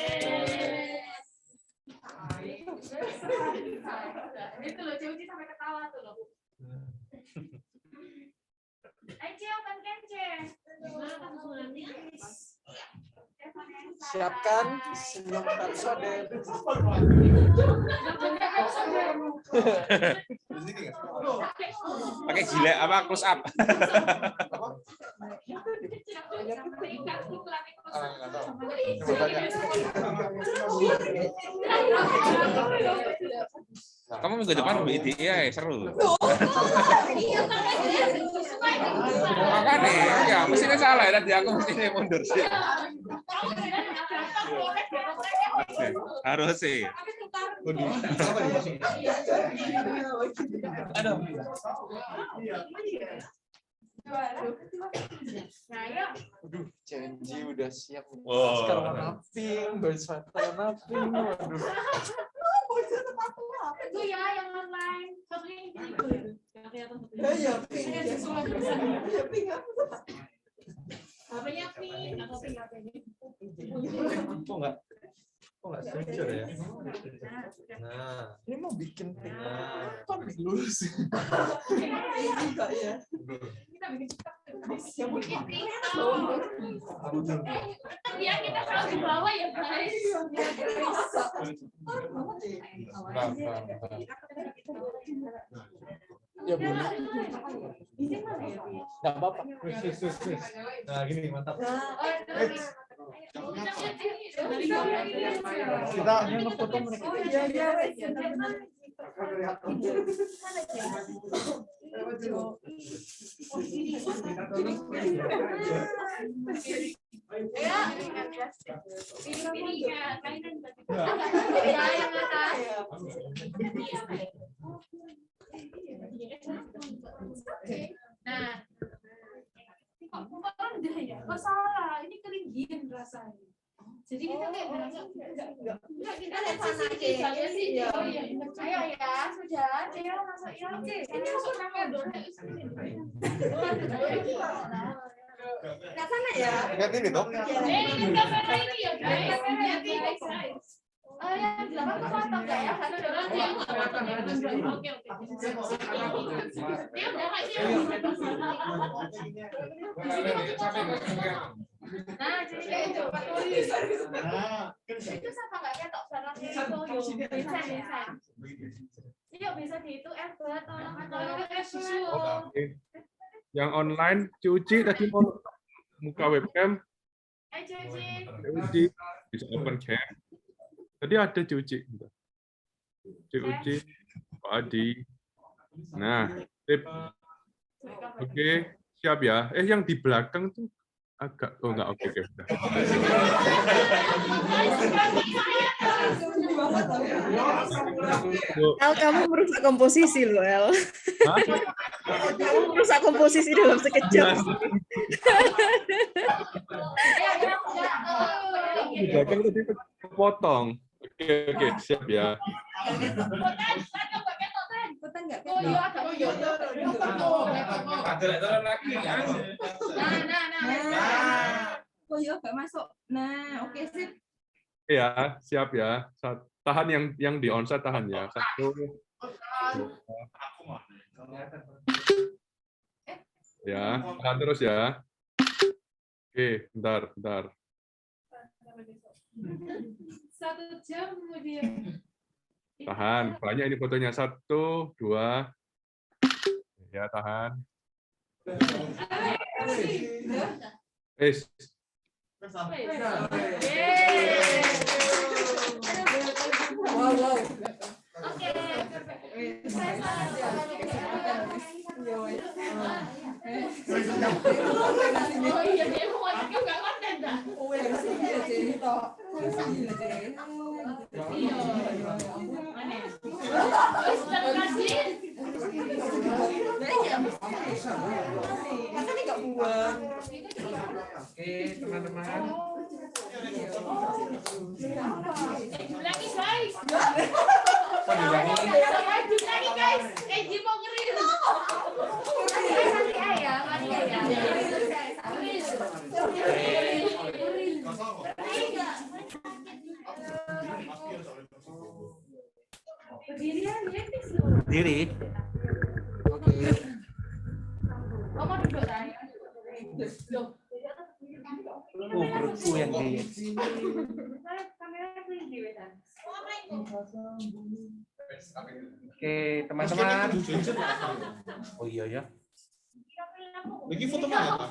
Itu loh, Cuci sampai ketawa tuh loh. Ece, open kence. Siapkan senyum episode. Pakai gile apa close up? Kamu minggu depan BDI ya, seru. Makanya ya mestinya salah ya, tadi aku mestinya mundur sih. Harus sih. Aduh, janji udah siap. Wow. Sekarang warna pink, baju sweater warna pink. Waduh. Itu ya yang online. Satunya ini. Ya, pink. HP-nya pink, atau pink HP-nya. Kok nggak setuju ya? Nah, Ini mau bikin pink. Kok lulus? Enggak ya. Kita bikin pink. Ya kita selalu di bawah ya guys. Ya boleh. Nggak apa-apa. nah gini mantap. Kita ngefoto mereka. Nah, kok salah? Ini keringgian rasanya. Jadi kita kayak enggak kita lihat sana aja sih. Oh iya. Ayo ya, sudah. Ayo masuk ya. Ini masuk kamar. Enggak sana ya. Lihat ini dong. Ini kamera ini ya, guys. Lihat ini guys. Yang di belakang tuh foto enggak ya? Satu dua tiga. Oke. Dia udah enggak sih? Nah, jadi kayak itu. Itu sama enggak ketok barang itu. Bisa. Yuk bisa di itu Ebert atau susu. Yang online Cuci tadi mau muka webcam. Cuci bisa open cam. Tadi ada Cuci. Cuci, Pak Adi. Nah, tip. Oke, siap ya. Yang di belakang tuh agak enggak oke. El, kamu merusak komposisi loh, El. Kamu merusak komposisi dalam sekejap. Di belakang tadi kepotong. Oke, siap ya. Oh iya, gak masuk. Nah, oke sip. Ya, siap ya. Tahan yang di onsite tahan ya. 1. Ya, tahan terus ya. Oke, bentar. 1 jam kemudian. Tahan. Banyak ini fotonya. 1, 2. Ya, tahan. Wow. Oke, teman-teman. Lagi guys. Lagi guys. Ji mau ngeri loh. Nanti ayah. Berdiri. Oke. Kamu duduk tadi. Perutku yang di. Oke, teman-teman. Oh iya ya. Lagi foto mana?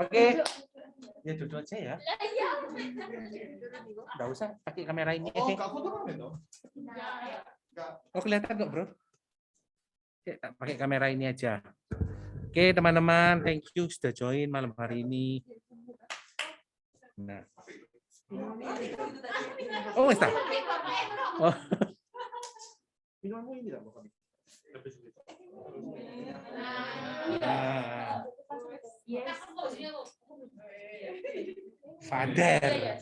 Oke. Ya duduk aja ya. Nggak usah pakai kamera ini. Oh, nggak foto kan itu? Oh, kelihatan kok, Bro. Oke, pakai kamera ini aja. Oke, teman-teman, thank you sudah join malam hari ini. Nah. Oh, Esther. Oh. Minummu ini lah, Bapak. Father.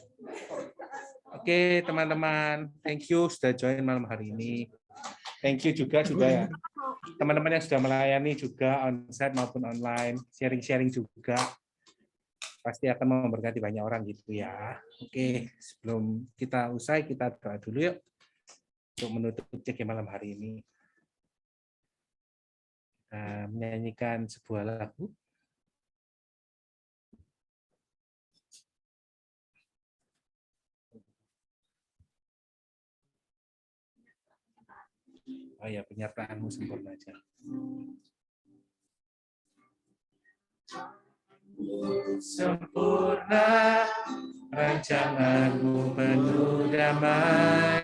Oke, teman-teman, thank you sudah join malam hari ini. Thank you juga ya. Teman-teman yang sudah melayani juga onsite maupun online, sharing-sharing juga. Pasti akan memberkati banyak orang gitu ya. Oke, sebelum kita usai, kita doa dulu yuk untuk menutup CG malam hari ini. Kita menyanyikan sebuah lagu. Oh ya, penyertaanmu sempurna aja. Sempurna rancanganmu penuh damai,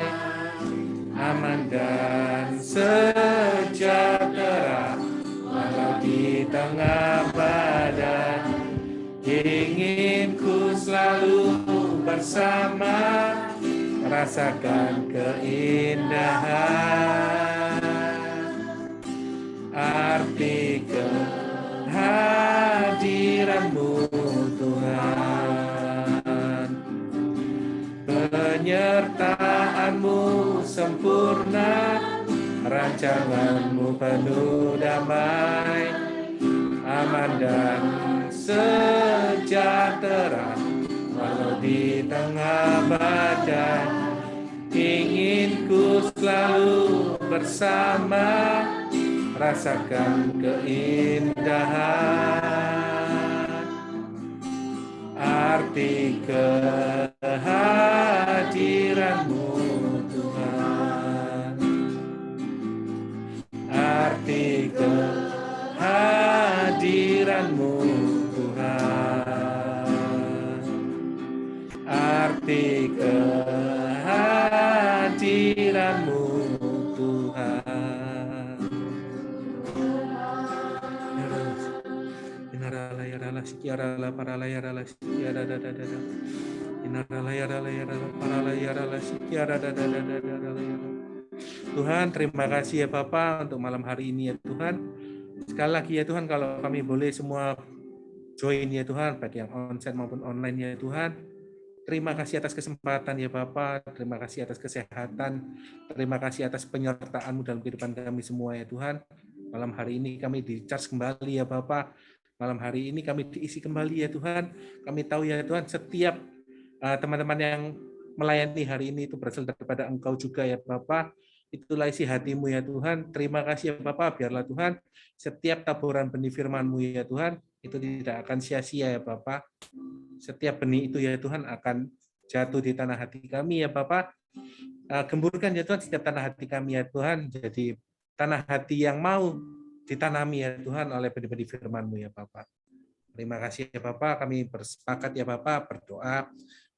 aman dan sejahtera, walau di tengah badai. Ingin ku selalu bersama, rasakan keindahan. Arti kehadiranmu Tuhan, penyertaanmu sempurna, rancanganmu penuh damai, aman dan sejahtera, walau di tengah badai. Ingin ku selalu bersama, rasakan keindahan. Arti kehadiranmu Tuhan, arti kehadiranmu Tuhan, arti kehadiranmu Tuhan. Inarala yarala sikiarala parala yarala sikiara dadada. Inarala yarala parala yarala sikiara dadada. Tuhan, terima kasih ya Bapa untuk malam hari ini ya Tuhan. Sekali lagi ya Tuhan, kalau kami boleh semua join ya Tuhan, baik yang onsite maupun online ya Tuhan. Terima kasih atas kesempatan ya Bapa, terima kasih atas kesehatan, terima kasih atas penyertaan-Mu dalam kehidupan kami semua ya Tuhan. Malam hari ini kami di-charge kembali ya Bapa. Malam hari ini kami diisi kembali ya Tuhan. Kami tahu ya Tuhan, setiap teman-teman yang melayani hari ini itu berasal daripada Engkau juga ya Bapa. Itulah isi hati-Mu ya Tuhan. Terima kasih ya Bapa, biarlah Tuhan setiap taburan benih firman-Mu ya Tuhan itu tidak akan sia-sia ya Bapak. Setiap benih itu ya Tuhan akan jatuh di tanah hati kami ya Bapak. Gemburkan ya Tuhan setiap tanah hati kami ya Tuhan, jadi tanah hati yang mau ditanami ya Tuhan oleh benih-benih firman-Mu ya Bapak. Terima kasih ya Bapak, kami bersepakat ya Bapak, berdoa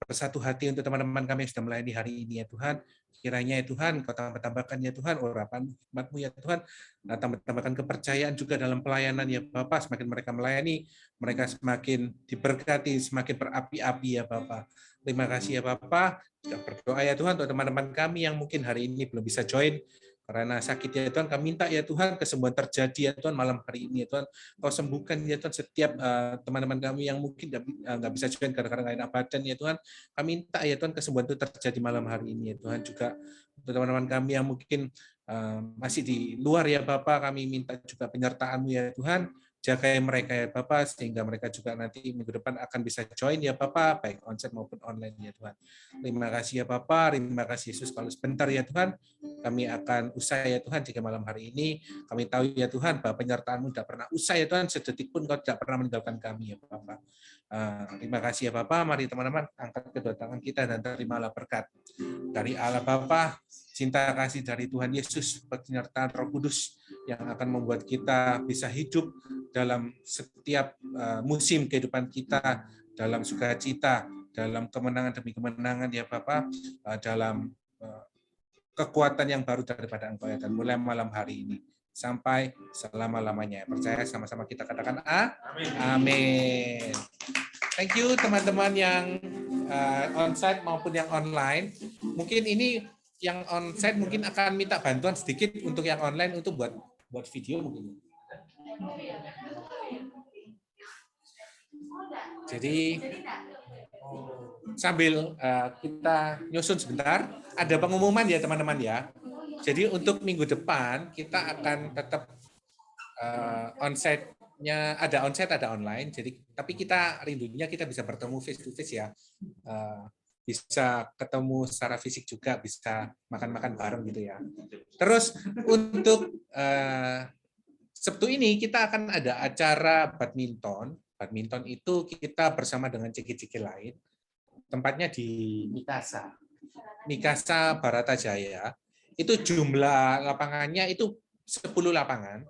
bersatu hati untuk teman-teman kami yang sudah melayani hari ini ya Tuhan. Kiranya ya Tuhan, Kau tambah-tambahkan ya Tuhan, urapan hikmat-Mu ya Tuhan, tambah-tambahkan kepercayaan juga dalam pelayanan ya Bapak, semakin mereka melayani, mereka semakin diberkati, semakin berapi-api ya Bapak. Terima kasih ya Bapak, kita berdoa ya Tuhan untuk teman-teman kami yang mungkin hari ini belum bisa join, karena sakit ya Tuhan, kami minta ya Tuhan kesembuhan terjadi ya Tuhan malam hari ini ya Tuhan. Kau sembuhkan ya Tuhan setiap teman-teman kami yang mungkin nggak bisa join gara-gara nggak enak badan ya Tuhan. Kami minta ya Tuhan kesembuhan itu terjadi malam hari ini ya Tuhan. Juga untuk teman-teman kami yang mungkin masih di luar ya Bapak, kami minta juga penyertaan-Mu ya Tuhan. Jagai mereka ya Bapak, sehingga mereka juga nanti minggu depan akan bisa join ya Bapak, baik onsite maupun online ya Tuhan. Terima kasih ya Bapak, terima kasih Yesus. Kalau sebentar ya Tuhan, kami akan usai ya Tuhan jika malam hari ini. Kami tahu ya Tuhan bahwa penyertaan-Mu tidak pernah usai ya Tuhan, sedetik pun Kau tidak pernah meninggalkan kami ya Bapak. Terima kasih ya Bapak, mari teman-teman angkat kedua tangan kita dan terimalah berkat dari Allah Bapa, cinta kasih dari Tuhan Yesus, penyertaan Roh Kudus yang akan membuat kita bisa hidup dalam setiap musim kehidupan kita, dalam sukacita, dalam kemenangan demi kemenangan ya Bapak, dalam kekuatan yang baru daripada Engkau ya, dan mulai malam hari ini sampai selama-lamanya. Percaya sama-sama kita katakan amin. Thank you teman-teman yang onsite maupun yang online. Mungkin ini yang onsite mungkin akan minta bantuan sedikit untuk yang online untuk buat video mungkin. Jadi sambil kita nyusun sebentar, ada pengumuman ya teman-teman ya. Jadi untuk minggu depan kita akan tetap onsite-nya ada onsite ada online. Jadi tapi kita rindunya kita bisa bertemu face to face ya. Bisa ketemu secara fisik juga, bisa makan-makan bareng gitu ya. Terus untuk Sabtu ini kita akan ada acara badminton. Badminton itu kita bersama dengan CG-CG lain. Tempatnya di Mikasa Baratajaya. Itu jumlah lapangannya itu 10 lapangan.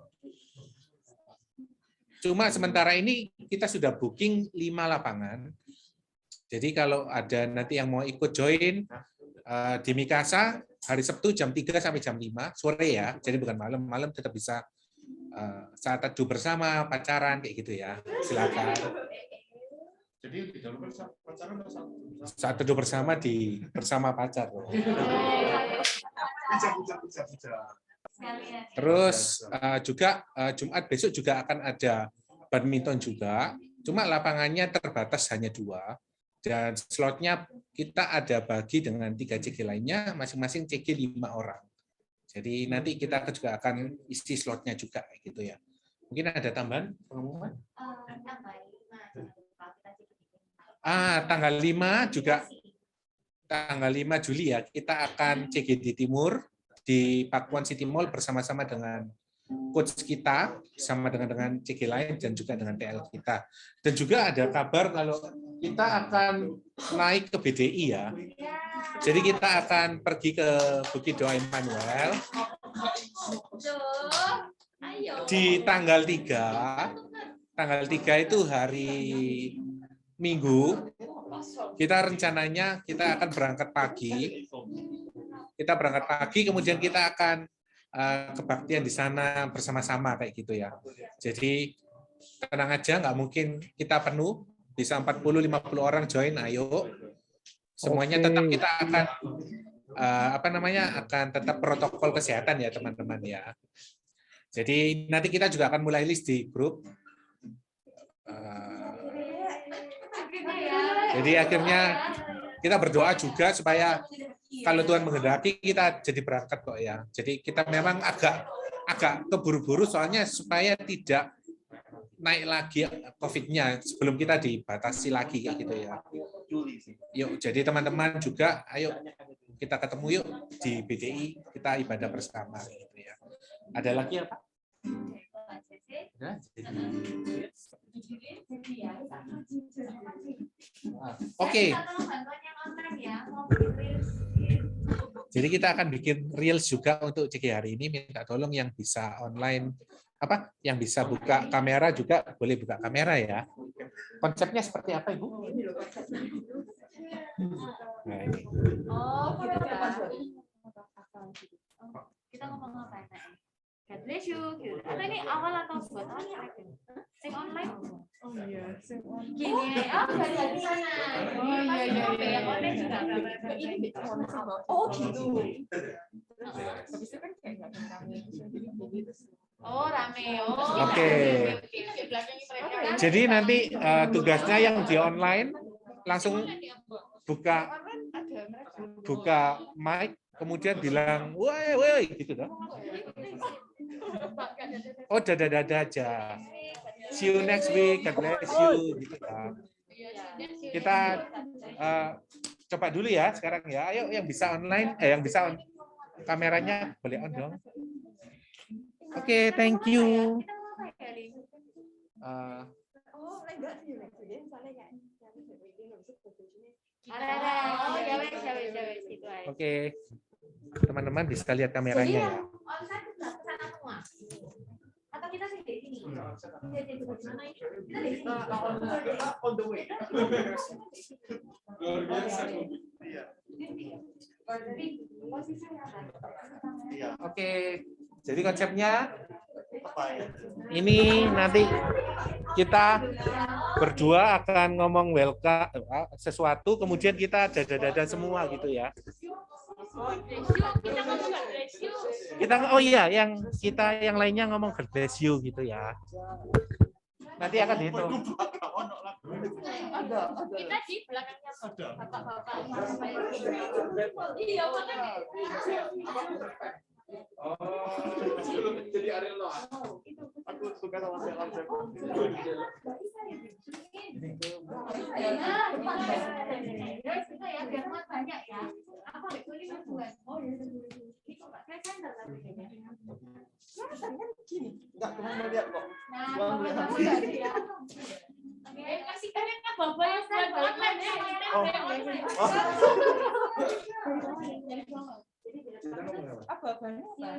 Cuma sementara ini kita sudah booking 5 lapangan. Jadi kalau ada nanti yang mau ikut join di Mikasa hari Sabtu jam 3 sampai jam 5 sore ya. Jadi bukan malam, malam tetap bisa saat teduh bersama, pacaran kayak gitu ya. Silakan. Jadi di dalam pacaran Saat teduh bersama bersama pacar. Terus juga Jumat besok juga akan ada badminton juga. Cuma lapangannya terbatas hanya 2. Dan slotnya kita ada bagi dengan 3 CG lainnya, masing-masing CG 5 orang. Jadi nanti kita juga akan isi slotnya juga gitu ya. Mungkin ada tambahan pengumuman? Tanggal 5 juga tanggal 5 Juli ya, kita akan CG di Timur di Pakuan City Mall bersama-sama dengan coach kita, sama dengan CG lain dan juga dengan TL kita. Dan juga ada kabar kalau kita akan naik ke BDI ya. Jadi kita akan pergi ke Bukit Doa Immanuel di tanggal 3. Tanggal 3 itu hari Minggu. Kita rencananya kita akan berangkat pagi. Kita berangkat pagi, kemudian kita akan kebaktian di sana bersama-sama kayak gitu ya. Jadi tenang aja, nggak mungkin kita penuh, bisa 40-50 orang join, ayo. Semuanya tetap kita akan akan tetap protokol kesehatan ya teman-teman ya. Jadi nanti kita juga akan mulai list di grup. Jadi akhirnya kita berdoa juga supaya kalau Tuhan menghendaki kita jadi berangkat kok ya. Jadi kita memang agak keburu-buru soalnya supaya tidak naik lagi COVID-nya sebelum kita dibatasi lagi kayak gitu ya. Yuk, jadi teman-teman juga, ayo kita ketemu yuk di BDI, kita ibadah bersama gitu ya. Ada lagi ya Pak? Oke. Jadi kita akan bikin reels juga untuk CG hari ini. Minta tolong yang bisa online, yang bisa buka kamera juga boleh buka kamera ya. Konsepnya seperti apa, Ibu? Nah, ini. Kita ngomong apa ya? God bless you. Atau ini awal atau buat awalnya? Sing online? Oh iya, sing online. Gini, dari sana. Oh iya. Yang online juga. Oh gitu. Habis itu kan kayak nggak rame. Oh rame. Oke. Jadi nanti tugasnya yang di online langsung buka mic, kemudian bilang, woi, gitu dong. Oh, dada aja. See you next week, God bless you, gitu kan. Kita coba dulu ya sekarang ya. Ayo yang bisa online, yang bisa kameranya boleh on dong. Oke, thank you. Oke, teman-teman bisa lihat kameranya ya. Atau kita sih di sini. Oke, jadi konsepnya ini nanti kita berdua akan ngomong welcome sesuatu, kemudian kita dada semua gitu ya. Kita yang lainnya ngomong God bless you gitu ya. Nanti akan dihitung. Kita di belakangnya bapak-bapak. Iya, makanya. Jadi Ariel Noah. Aku suka sama film. Biar muat banyak ya. Aku ada kulit buat. Oh ya, ini kok pakai sandal tapi kayaknya. Enggak, cuma melihat kok. Kasih kalian kan bapak yang buat online ya.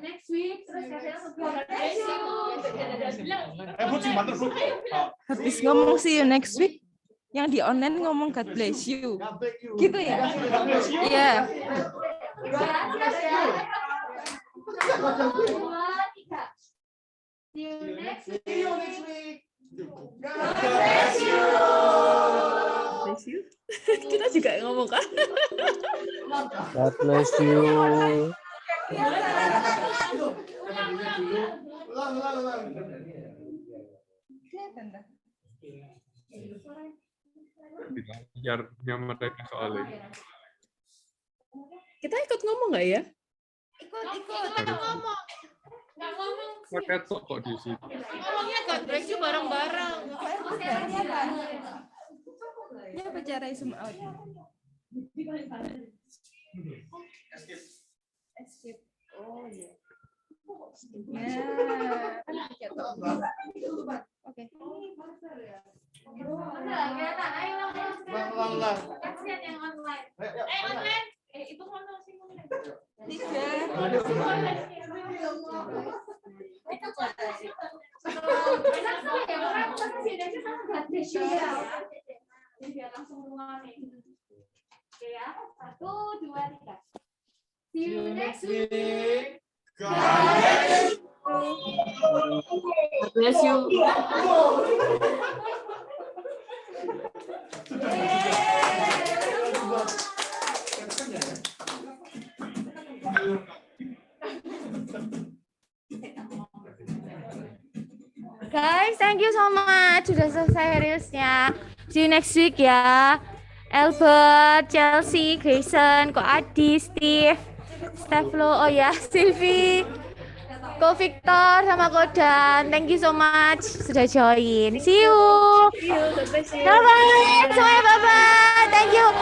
Next week terus habis ngomong see you next week, yang di online ngomong God bless you, gitu ya? Iya. See you next week. God bless you. Kita juga ngomong kan? God bless you. Biarnya mereka soalnya. Kita ikut ngomong nggak ya? Ikut ngomong. Nggak ngomong. Pakai tok kok di situ. Ngomongnya God bless you bareng-bareng. Ya bicara semua. Escape. Oh iya. Oke. Yang online. Online. Itu mana sih? Biar langsung ruangin. Oke ya, 1, 2, 3. See you next week. God bless you. Guys, thank you so much. Sudah selesai reelsnya. See you next week ya. Albert, Chelsea, Grayson, Ko Adi, Steve, Steflo, oh ya, Sylvie, Ko Victor, sama Ko Dan. Thank you so much sudah join. See you. Bye-bye. Semuanya bye-bye. Thank you.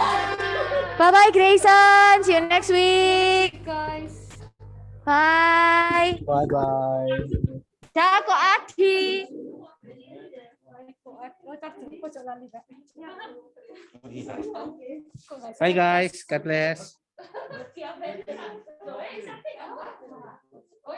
Bye-bye Grayson. See you next week. Guys. Bye. Bye-bye. Dah, Ko Adi. Bye guys, God bless.